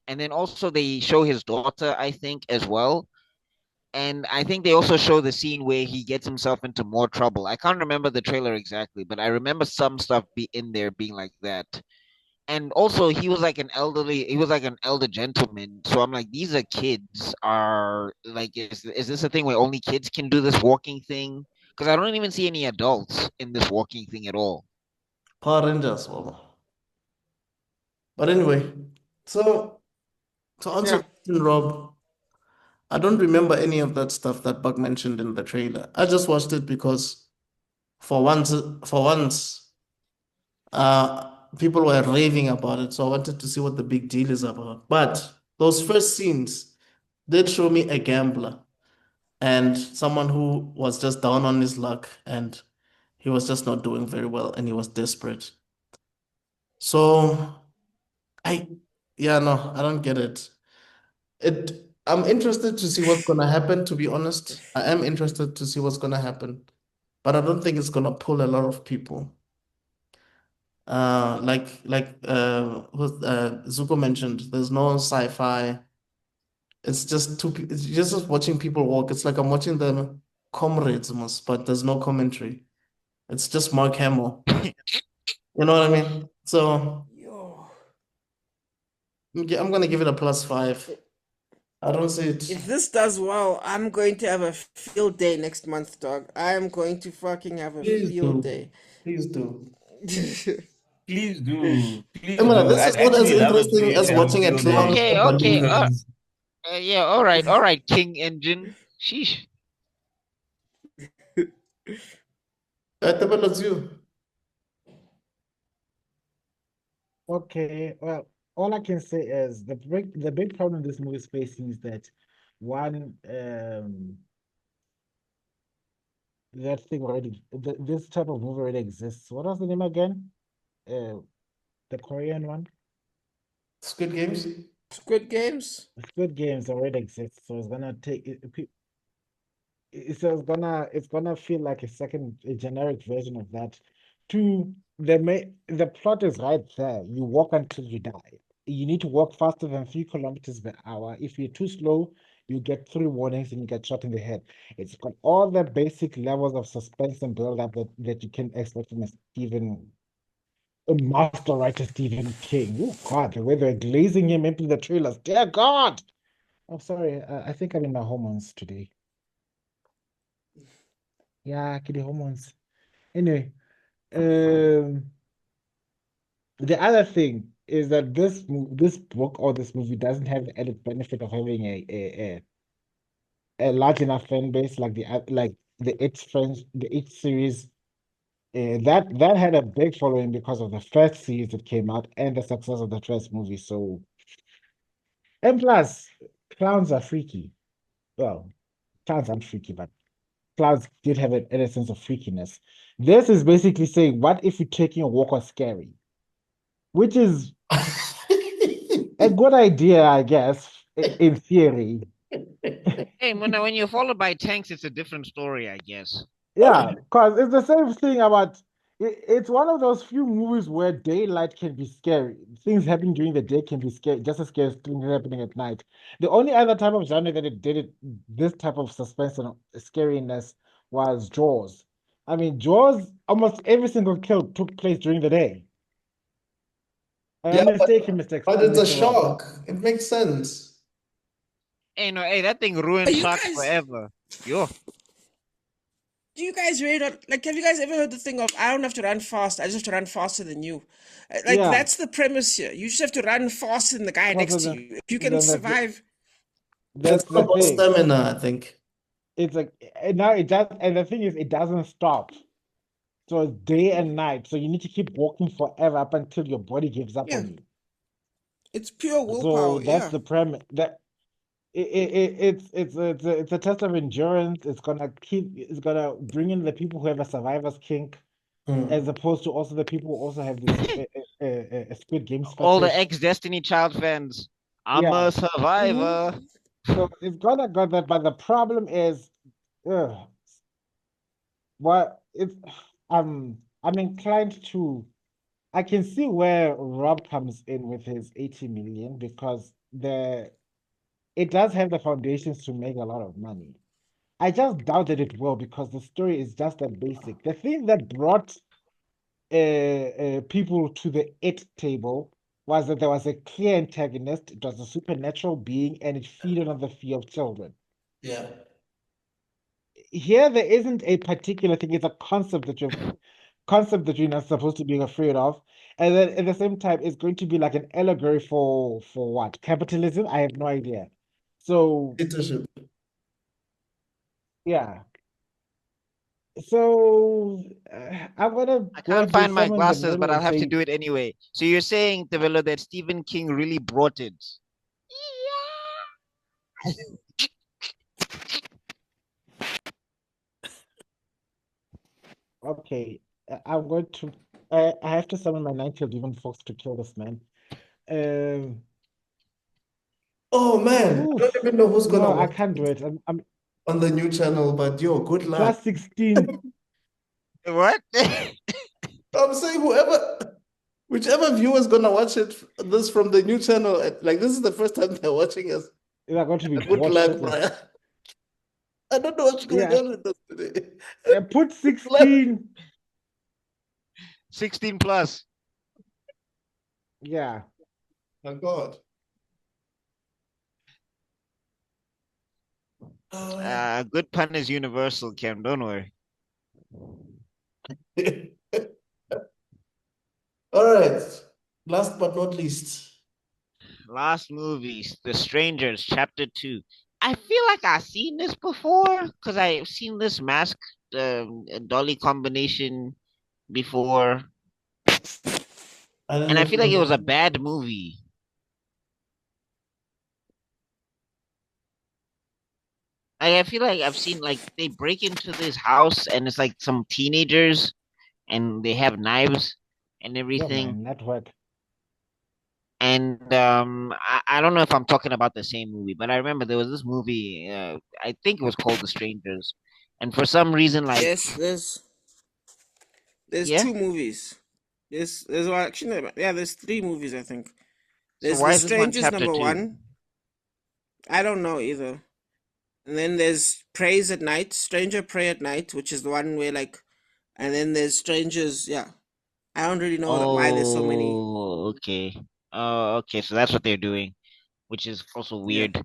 and then also they show his daughter, I think, as well, and I think they also show the scene where he gets himself into more trouble. I can't remember the trailer exactly, but I remember some stuff be in there being like that. And also he was like an elder gentleman. So I'm like, these are kids. Are like, is this a thing where only kids can do this walking thing? Because I don't even see any adults in this walking thing at all. Power Rangers, well. But anyway, so to answer Yeah. your question, Rob, I don't remember any of that stuff that Buck mentioned in the trailer. I just watched it because for once, people were raving about it, so I wanted to see what the big deal is about. But those first scenes did show me a gambler and someone who was just down on his luck and he was just not doing very well and he was desperate. So I, yeah, no, I don't get it. I'm interested to see what's gonna happen, to be honest. I am interested to see what's gonna happen, but I don't think it's gonna pull a lot of people. Zuko mentioned, there's no sci-fi. It's just it's just watching people walk. It's like I'm watching the comrades almost, but there's no commentary. It's just Mark Hamill. You know what I mean? So Yo. I'm gonna give it a +5. I don't see it. If this does well, I'm going to have a field day next month, dog. I'm going to fucking have a Please field do. day. Please do. Please do. I Please mean, do. this I'd is not as actually love it for interesting you as to have a watching a field clown day. Okay, show okay, balloons. yeah, all right, King Engine. Sheesh. Tebello, it's you. Okay, well, all I can say is the big problem this movie is facing is that one, that thing already, this type of movie already exists. What was the name again? Uh, the Korean one? Squid Games. Squid Games? Squid Games already exists, so it's gonna take so it's gonna feel like a generic version of that. Two, the plot is right there. You walk until you die. You need to walk faster than 3 kilometers per hour. If you're too slow, you get 3 warnings and you get shot in the head. It's got all the basic levels of suspense and build up that you can expect from a master writer Stephen King. Oh God, the way they're glazing him into the trailers. Dear God. Oh, sorry. I think I'm in my hormones today. Yeah, kitty hormones. Anyway, um, the other thing is that this book or this movie doesn't have the added benefit of having a large enough fan base like the It series That had a big following because of the first series that came out and the success of the first movie. So, and plus, clowns are freaky. Well, clowns aren't freaky, but clowns did have an essence of freakiness. This is basically saying, what if you're taking a walk on scary? Which is a good idea, I guess, in theory. Hey, when you're followed by tanks, it's a different story, I guess. Yeah, because it's the same thing about it's one of those few movies where daylight can be scary. Things happening during the day can be scary, just as scary as things happening at night. The only other type of genre that it did this type of suspense and scariness was Jaws. I mean, Jaws, almost every single kill took place during the day. Yeah, but it's a Mr. Rob. shock. It makes sense. Hey, no, hey, that thing ruined Are you sharks guys- forever. Yo, Do you guys really not like? Have you guys ever heard the thing of I don't have to run fast, I just have to run faster than you? Like Yeah. that's the premise here. You just have to run faster than the guy next to you. If you can survive. That's It's the about thing. stamina, I think. It's like and now it does, and the thing is, it doesn't stop. So it's day and night. So you need to keep walking forever up until your body gives up Yeah. on you. It's pure So willpower. that's Yeah. the premise. That it's a test of endurance. It's gonna bring in the people who have a survivor's kink, as opposed to also the people who also have this Squid Games all the fetish. ex-Destiny Child fans. I'm Yeah. a survivor. So it's gonna go that, but the problem is, ugh, what it's I'm inclined to. I can see where Rob comes in with his 80 million because it does have the foundations to make a lot of money. I just doubt that it will because the story is just that basic. The thing that brought people to the it table was that there was a clear antagonist. It was a supernatural being, and it feeded on the fear of children. Yeah. Here, there isn't a particular thing. It's a concept that you're not supposed to be afraid of. And then at the same time, it's going to be like an allegory for what? Capitalism? I have no idea. So Leadership. yeah. So I'm gonna I go can't into find my somewhere in the glasses, but middle I'll and have to say, do it anyway. So you're saying, Tebello, that Stephen King really brought it? okay, I'm going to I have to summon my 9-tailed demon fox to kill this man. Um, Oh man, I oof, don't even know who's gonna no, I watch can't do it. I'm on the new channel, but yo, good luck. plus 16. What? I'm saying whichever viewer is gonna watch this from the new channel, like this is the first time they're watching us. They're going to be Good bored luck, shitless. Brian. I don't know what's going Yeah. on with us today. Put 16. 16 plus. Yeah. My God. Good pun is universal, Cam. Don't worry. All right. Last but not least. Last movies, The Strangers, Chapter 2. I feel like I've seen this before because I've seen this mask dolly combination before, and I feel like it was a bad movie. I feel like I've seen like they break into this house and it's like some teenagers and they have knives and Yeah, everything. man, network. And I don't know if I'm talking about the same movie, but I remember there was this movie. I think it was called The Strangers, and for some reason, like Yes, there's yeah. two movies. There's well, actually yeah, there's three movies I think. So There's why The is this one Strangers chapter number 2? one. I don't know either. And then there's Praise at Night, Stranger Pray at Night, which is the one where like, and then there's Strangers. Yeah, I don't really know why there's so many. Oh, okay. Oh, okay. So that's what they're doing, which is also Yeah. weird.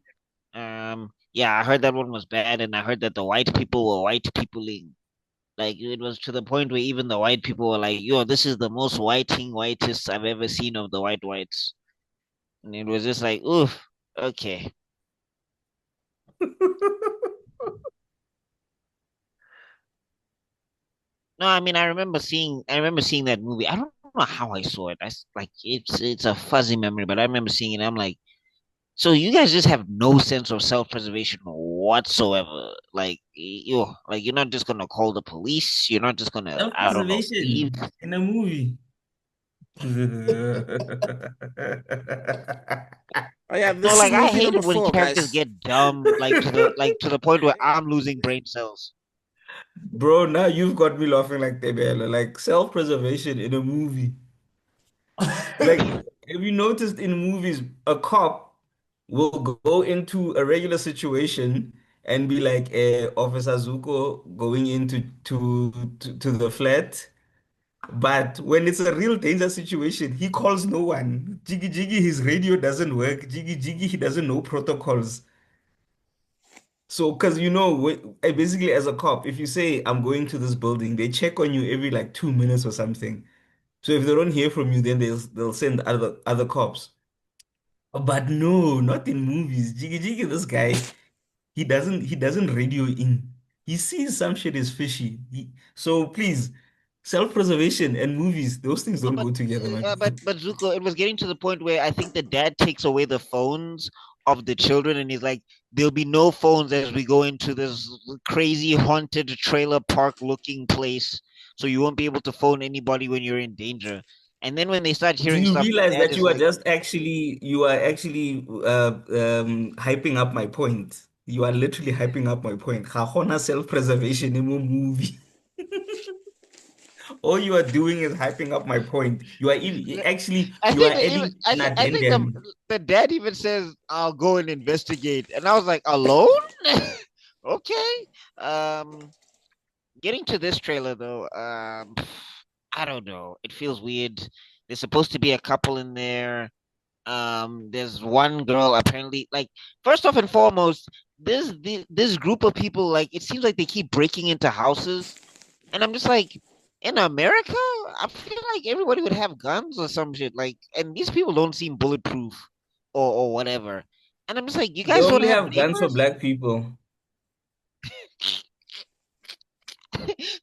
Yeah, I heard that one was bad, and I heard that the white people were white peopling. Like it was to the point where even the white people were like, "Yo, this is the most whitest I've ever seen of the whites," and it was just like, "Oof, okay." No, I mean, I remember seeing that movie. I don't know how I saw it. Like it's a fuzzy memory, but I remember seeing it. I'm like, so you guys just have no sense of self-preservation whatsoever. Like you're not just gonna call the police. You're not just gonna, I don't know, leave. Self-preservation in a movie. Oh yeah, No, this is like I movie hate number it when four, characters guys. get dumb, like to the point where I'm losing brain cells. Bro, now you've got me laughing like Tebello. Like self-preservation in a movie. Like, have you noticed in movies, a cop will go into a regular situation and be like, Officer Zuko going into to the flat. But when it's a real danger situation, he calls no one. Jiggy Jiggy, his radio doesn't work. Jiggy Jiggy, he doesn't know protocols. So, because basically as a cop, if you say, I'm going to this building, they check on you every like 2 minutes or something. So if they don't hear from you, then they'll send other cops. But no, not in movies. Jiggy Jiggy, this guy, he doesn't radio in. He sees some shit is fishy. So please, self-preservation and movies, those things No, don't go together, man. but Zuko, it was getting to the point where I think the dad takes away the phones of the children, and he's like, "There'll be no phones as we go into this crazy haunted trailer park looking place, so you won't be able to phone anybody when you're in danger." And then when they start Do hearing you stuff, the realize dad that is like, you are actually hyping up my point? You are literally hyping up my point. Ga gona self-preservation in a movie. All you are doing is hyping up my point. I You are think that even adding an I think addendum. the dad even says, "I'll go and investigate," and I was like, "Alone? Okay." Um, Getting to this trailer though, I don't know. It feels weird. There's supposed to be a couple in there. There's one girl apparently. Like, first off and foremost, this group of people, like, it seems like they keep breaking into houses, and I'm just like, in America, I feel like everybody would have guns or some shit. Like, and these people don't seem bulletproof or whatever. And I'm just like, you They guys don't only have have guns for neighbors? black people.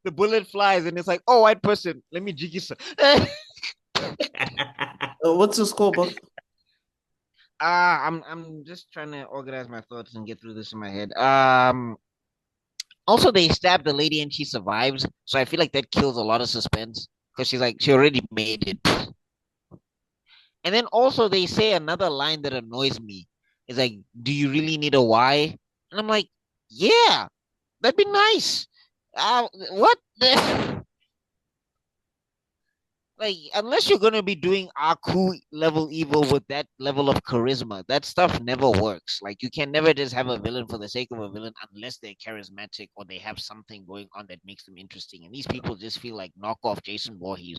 The bullet flies, and it's like, oh, white person, let me jiggy some. What's your score, Buck? I'm just trying to organize my thoughts and get through this in my head. Also they stabbed the lady and she survives, so I feel like that kills a lot of suspense because she's like she already made it. And then also they say another line that annoys me. It's like, do you really need a why? And I'm like, yeah, that'd be nice. What? Like, unless you're gonna be doing Aku level evil with that level of charisma, that stuff never works. Like, you can never just have a villain for the sake of a villain unless they're charismatic or they have something going on that makes them interesting. And these people just feel like knockoff Jason Voorhees.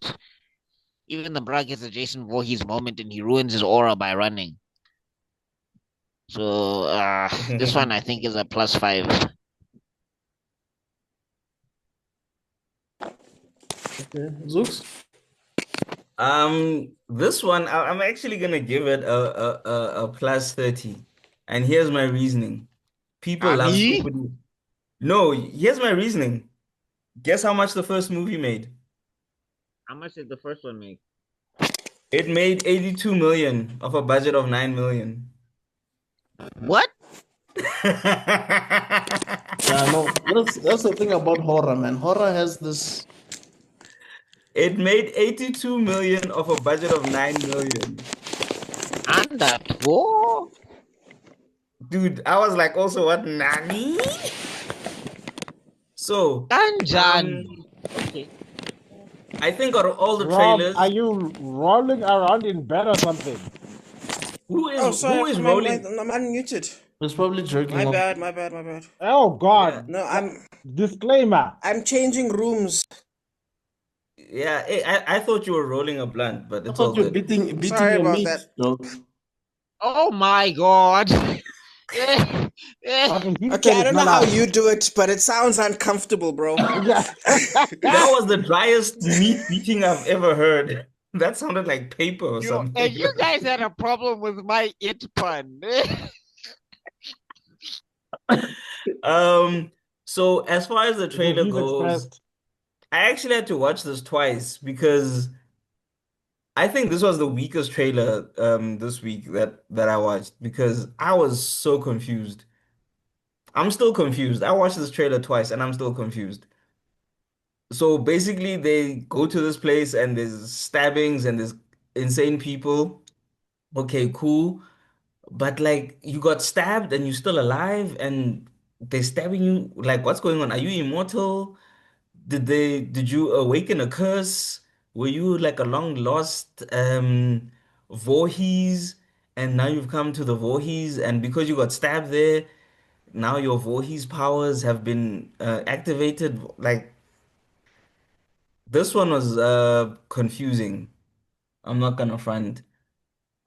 Even the bra gets a Jason Voorhees moment and he ruins his aura by running. So this one I think is a +5. Okay, Zooks. This one I'm actually gonna give it a plus 30, and here's my reasoning. People love Nani? stupid. No, here's my reasoning. Guess how much the first movie made? How much did the first one make? It made 82 million of a budget of 9 million. What? Yeah, no, that's the thing about horror, man. Horror has this. It made 82 million of a budget of 9 million. And that war? Dude, I was like, also what, Nani? So, Danjan. Okay. I think out of all the Rob, trailers, are you rolling around in bed or something? Oh, sorry, who is I'm rolling? unmuted. It's probably jerking My off. bad, my bad, my bad. Oh Yeah, God. No, Disclaimer. I'm changing rooms. yeah. I thought you were rolling a blunt, but I it's all thought you're good. beating Sorry your about meat, that. dog. Oh my god. Okay, he Okay, said I it, don't know not how us. you do it, but it sounds uncomfortable, bro. Yeah. That was the driest meat beating I've ever heard. That sounded like paper or And something. you guys had a problem with my it pun. Um, so as far as the Because trailer he's goes, expressed. I actually had to watch this twice because I think this was the weakest trailer this week that I watched because I was so confused. I'm still confused. I watched this trailer twice and I'm still confused. So basically they go to this place and there's stabbings and there's insane people. Okay, cool. But like you got stabbed and you're still alive and they're stabbing you. Like what's going on? Are you immortal? Did you awaken a curse? Were you like a long lost Voorhees and now you've come to the Voorhees and because you got stabbed there, now your Voorhees powers have been activated? Like this one was confusing. I'm not gonna front.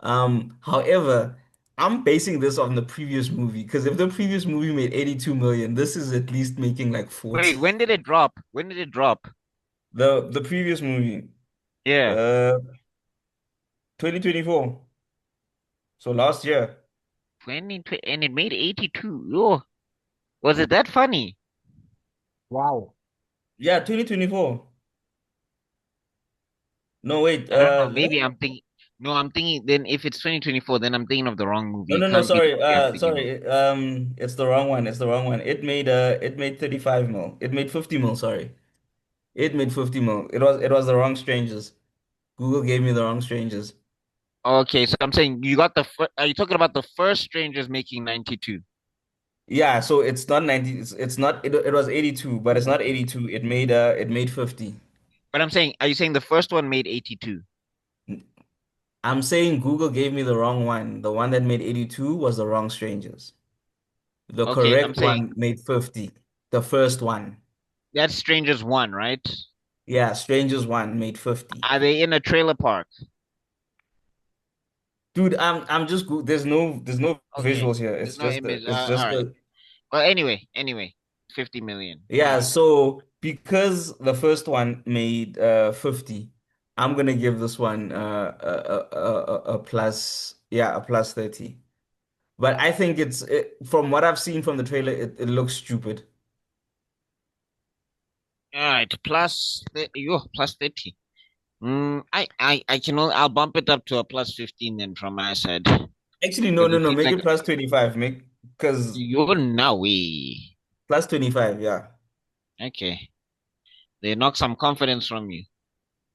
However, I'm basing this on the previous movie because if the previous movie made 82 million, this is at least making like 40. Wait, when did it drop? When did it drop? The previous movie, Yeah, uh, 2024. So last year. 2020, and it made 82. Yo, was it that funny? Wow. Yeah, 2024. No, wait, I don't know. Maybe I'm thinking. No, I'm thinking. Then if it's 2024, then I'm thinking of the wrong movie. no, It no, no, can't be the sorry, movie I'm thinking of. sorry. It's the wrong one. It's the wrong one. It made 35 mil. It made 50 mil, sorry. It made 50 mil. It was the wrong strangers. Google gave me the wrong strangers. Okay, so I'm saying you got the. Are you talking about the first Strangers making 92? Yeah, so it's not 90, it's not it was 82, but it's not 82. It made 50. But I'm saying, are you saying the first one made 82? I'm saying Google gave me the wrong one. The one that made 82 was the wrong strangers. The Okay, I'm correct saying one made 50. The first one. that's Strangers 1, right? Yeah, Strangers one made 50. Are they in a trailer park? Dude, I'm just there's no Okay, visuals here. there's no image. It's All just right. a Well, anyway, 50 million. yeah, so because the first one made 50, I'm gonna give this one a plus, yeah, a plus 30. But I think from what I've seen from the trailer, it looks stupid. All right, plus 30. I'll bump it up to a plus 15 then from my side. Actually, no, Because no, it no, seems make like it plus 25, make because you're now we. plus 25, yeah. Okay. They knock some confidence from you.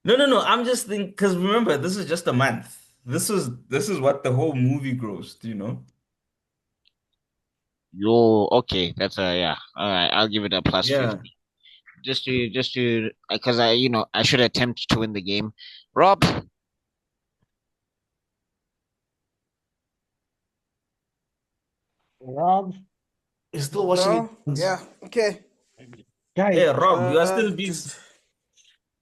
No, no, no, I'm just thinking because remember, this is just a month. This is what the whole movie grossed, you know? Okay. That's a, yeah. All right. I'll give it a plus Yeah. 50. Because I should attempt to win the game. Rob, Rob, You're still watching it. Oh, yeah. Okay. Hey, guys, Rob, you are still busy. Just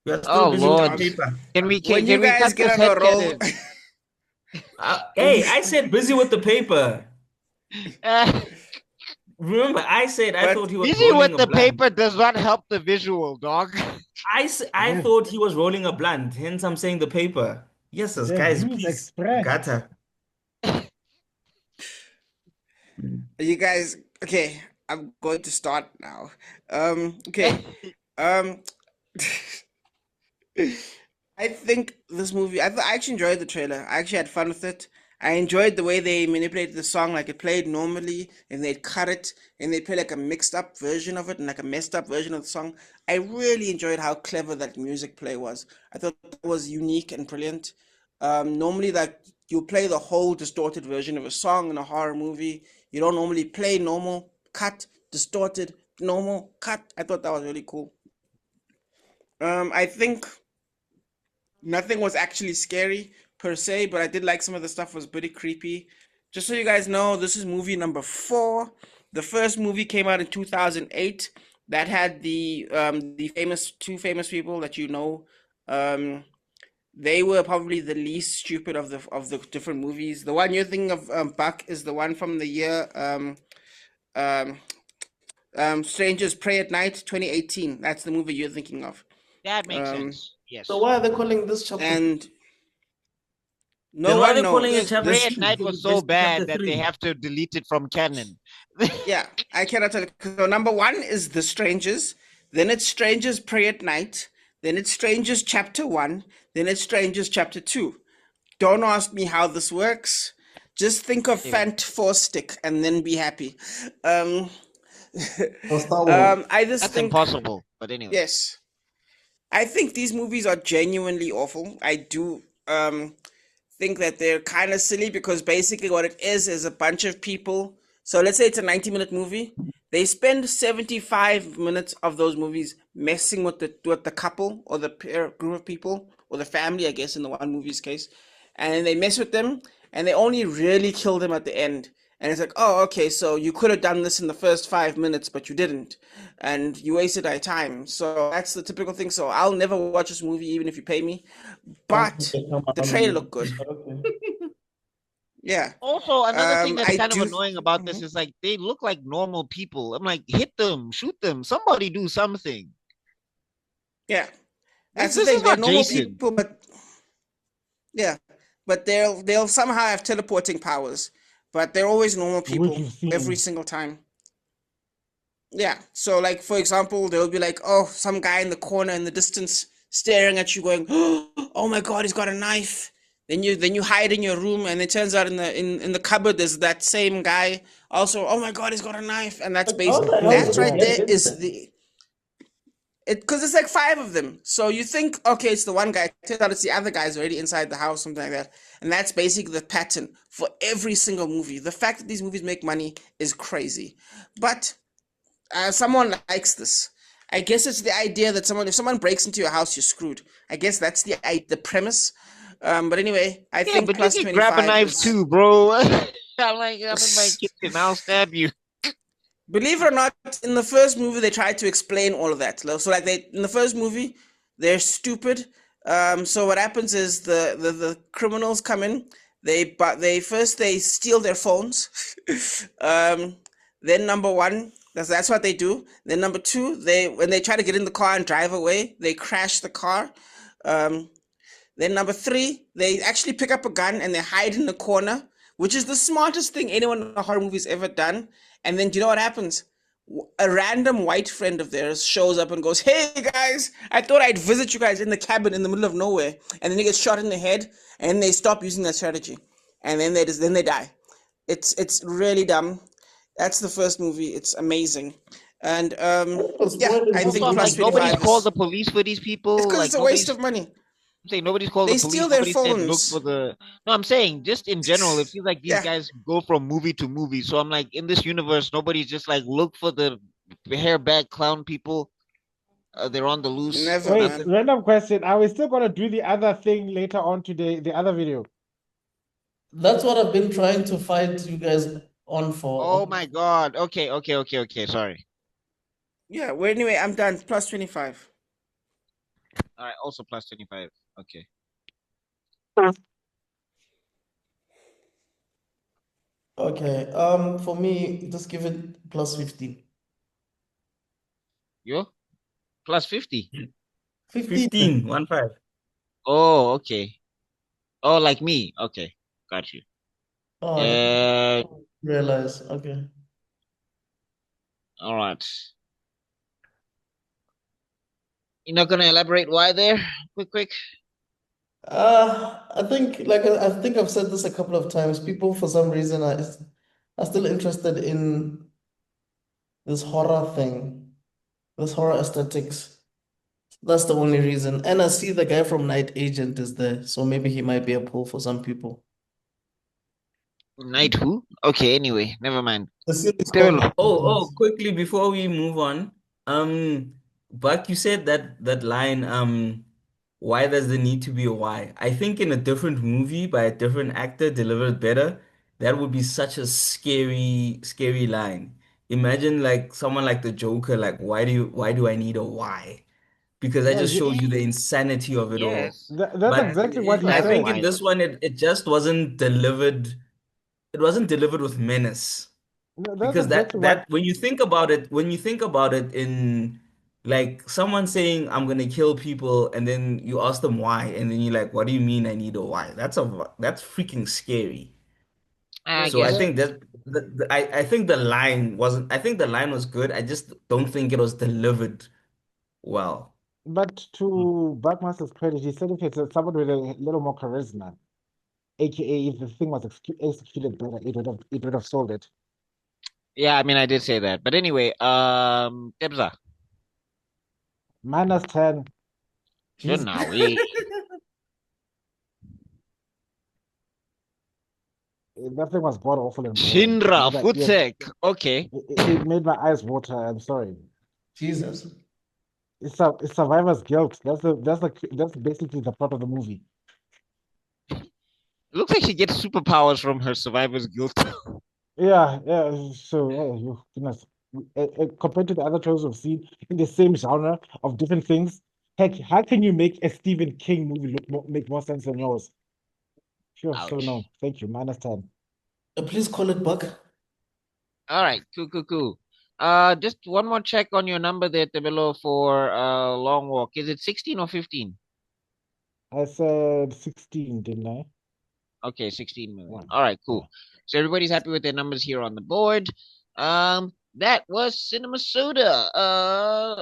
You are still oh busy with the Lord. paper. when you Can we guys cut get this on a head roll, cannon? when Hey, you, I said busy with the paper. Remember, I said I but thought he was Busy rolling with a the blunt. paper does not help the visual, dog. I the, thought he was rolling a blunt, hence I'm saying the paper. Yes, yes, the guys, views please. expressed. Gata. you guys, okay, I'm going to start now. Okay. Um, I think this movie. I actually enjoyed the trailer. I actually had fun with it. I enjoyed the way they manipulated the song, like it played normally, and they'd cut it, and they play like a mixed up version of it, and like a messed up version of the song. I really enjoyed how clever that music play was. I thought that was unique and brilliant. Normally, like you play the whole distorted version of a song in a horror movie. You don't normally play normal, cut, distorted, normal, cut. I thought that was really cool. I think nothing was actually scary per se, but I did like some of the stuff was pretty creepy. Just so you guys know, this is movie number 4. The first movie came out in 2008. That had the famous two famous people that you know. Um, they were probably the least stupid of the different movies. The one you're thinking of, Buck, is the one from the year um, Strangers Pray at Night, 2018. That's the movie you're thinking of. That makes Um, sense. So Yes. why are they calling this chapter? and Then no why are one they calling it knows. chapter Pray This, at 3? Night Should was it so just be chapter bad that they 3? have to delete it from canon. yeah, I cannot tell you. So number 1 is The Strangers. then it's Strangers Pray at Night, then it's Strangers Chapter 1, then it's Strangers Chapter 2. Don't ask me how this works. Just think of Anyway, Fant Four Stick and then be happy. Um, Or Star Wars. I just that's think, impossible. But anyway, yes, I think these movies are genuinely awful. I do think that they're kind of silly because basically what it is a bunch of people. So let's say it's a 90-minute movie. They spend 75 minutes of those movies messing with the couple or the group of people or the family, I guess, in the one movie's case. And they mess with them and they only really kill them at the end. And it's like, oh, okay, so you could have done this in the first 5 minutes, but you didn't. And you wasted our time. So that's the typical thing. So I'll never watch this movie, even if you pay me. But Come the around trailer and looked good. okay. Yeah. also another thing that's I kind of do. annoying about this is like they look like normal people. I'm like, hit them, shoot them, somebody do something. Yeah. That's This the is thing. They're not normal Jason. people, but yeah. But they'll somehow have teleporting powers. But they're always normal Which people you've seen. every single time. Yeah. So like for example, they'll be like, oh, some guy in the corner in the distance staring at you going, oh my god, he's got a knife. Then you hide in your room and it turns out in the cupboard there's that same guy also, oh my god, he's got a knife. And that's Like, how basically the hell that did right they there get in is there? the it because it's like five of them. So you think, okay, it's the one guy. Turns out it's the other guy's already inside the house, something like that. And that's basically the pattern for every single movie. The fact that these movies make money is crazy. But someone likes this. I guess it's the idea that if someone breaks into your house, you're screwed. I guess that's the premise. But anyway, I Yeah, think but you plus can grab a 25 knife is. too, bro. I'm in my kitchen. I'll stab you. Believe it or not, in the first movie they tried to explain all of that. So like in the first movie, they're stupid. So what happens is the criminals come in. They steal their phones. um, then number one, that's what they do. Then number two, when they try to get in the car and drive away, they crash the car. Um, then number three, they actually pick up a gun and they hide in the corner, which is the smartest thing anyone in a horror movie's ever done. And then do you know what happens? A random white friend of theirs shows up and goes, "Hey guys, I thought I'd visit you guys in the cabin in the middle of nowhere." And then he gets shot in the head, and they stop using that strategy, and then they die. It's really dumb. That's the first movie. It's amazing, and Was yeah, spoiling I Also, think I'm plus like, movies. twenty nobody's five called is. the police for these It's people. because it's Like, a waste of nobody's money. saying nobody's called the They police. steal their Nobody said look phones. for the. No, I'm saying just in general, it feels like these Yeah, guys go from movie to movie. So I'm like, in this universe, nobody's just like look for the hair back clown people. They're on the loose. never, Wait, man. random question. Are we still gonna do the other thing later on today, the other video? That's what I've been trying to fight you guys on Oh for. my god. Okay. Sorry. Yeah, well, anyway, I'm done. Plus 25. All right. Also plus 25. Okay. Okay. For me, just give it plus 15. You plus 50. 15. 15, 1-5. Oh, okay. Oh, like me. Okay. Got you. Oh, I Uh, didn't realize. Okay. all right. You're not gonna elaborate why there? Quick. I think, I think I've said this a couple of times. People, for some reason, are still interested in this horror thing, this horror aesthetics. That's the only reason. And I see the guy from Night Agent is there, so maybe he might be a pull for some people. Night who? Okay. Anyway, never mind. The series called Tebello. Quickly before we move on, Buck, you said that line, why does there need to be a why? I think in a different movie by a different actor delivered better, that would be such a scary line. Imagine like someone like the Joker, like why do I need a why? Because that No, just shows you the Eh, insanity of it all. yes. that's But exactly what he I Have a think said. in why this though. one it just wasn't delivered. It wasn't delivered with menace No, that's because exactly what. that when you think about it in like someone saying I'm gonna kill people and then you ask them why and then you're like, what do you mean I need a why? That's freaking scary. I So I guess. Yeah, think that I think the line was good. I just don't think it was delivered well. But to Buckmaster's credit, he said if it's someone with a little more charisma, aka if the thing was executed better, it would have sold it. Yeah, I mean, I did say that. But anyway, Tebza, -10. you're Jesus. now. That thing was god awful and boring. Shinra, Made my ears, Futsek. Okay. it made my eyes water. I'm sorry. Jesus. It's survivor's guilt. That's basically the plot of the movie. It looks like she gets superpowers from her survivor's guilt. Yeah, yeah. So, you goodness, compared to the other shows we've seen in the same genre of different things, heck, how can you make a Stephen King movie make more sense than yours? Sure. So no, Ouch. thank you. -10. Please call it Buck. All right, cool. Just one more check on your number there, Tebello, for long walk. Is it 16 or 15? I said 16, didn't I? Okay, 16 million. One. All right, Yeah. cool. So everybody's happy with their numbers here on the board. That was Cinema Soda.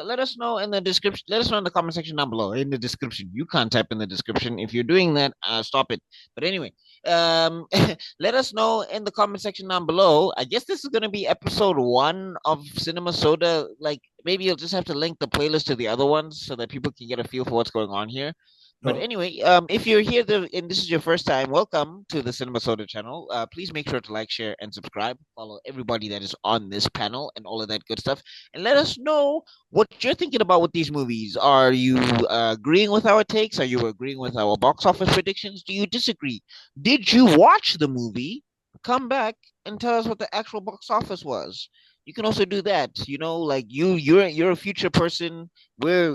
Let us know in the description. Let us know in the comment section down below. In the description, you can't type in the description. If you're doing that, stop it. But anyway, let us know in the comment section down below. I guess this is gonna be episode 1 of Cinema Soda. Like maybe you'll just have to link the playlist to the other ones so that people can get a feel for what's going on here. But anyway, if you're here and this is your first time, welcome to the Cinema Soda channel. Please make sure to like, share, and subscribe. Follow everybody that is on this panel and all of that good stuff. And let us know what you're thinking about with these movies. Are you agreeing with our takes? Are you agreeing with our box office predictions? Do you disagree? Did you watch the movie? Come back and tell us what the actual box office was. You can also do that. Like you're a future person. We're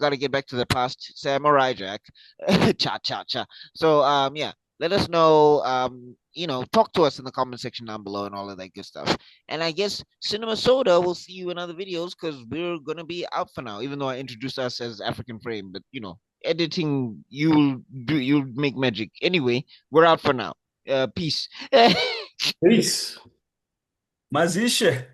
gonna get back to the past. Samurai Jack, cha cha cha. So yeah, let us know. Talk to us in the comment section down below and all of that good stuff. And I guess Cinema Soda will see you in other videos because we're gonna be out for now. Even though I introduced us as African Frame, but editing you'll make magic. Anyway, we're out for now. Peace. Peace. Mazisha.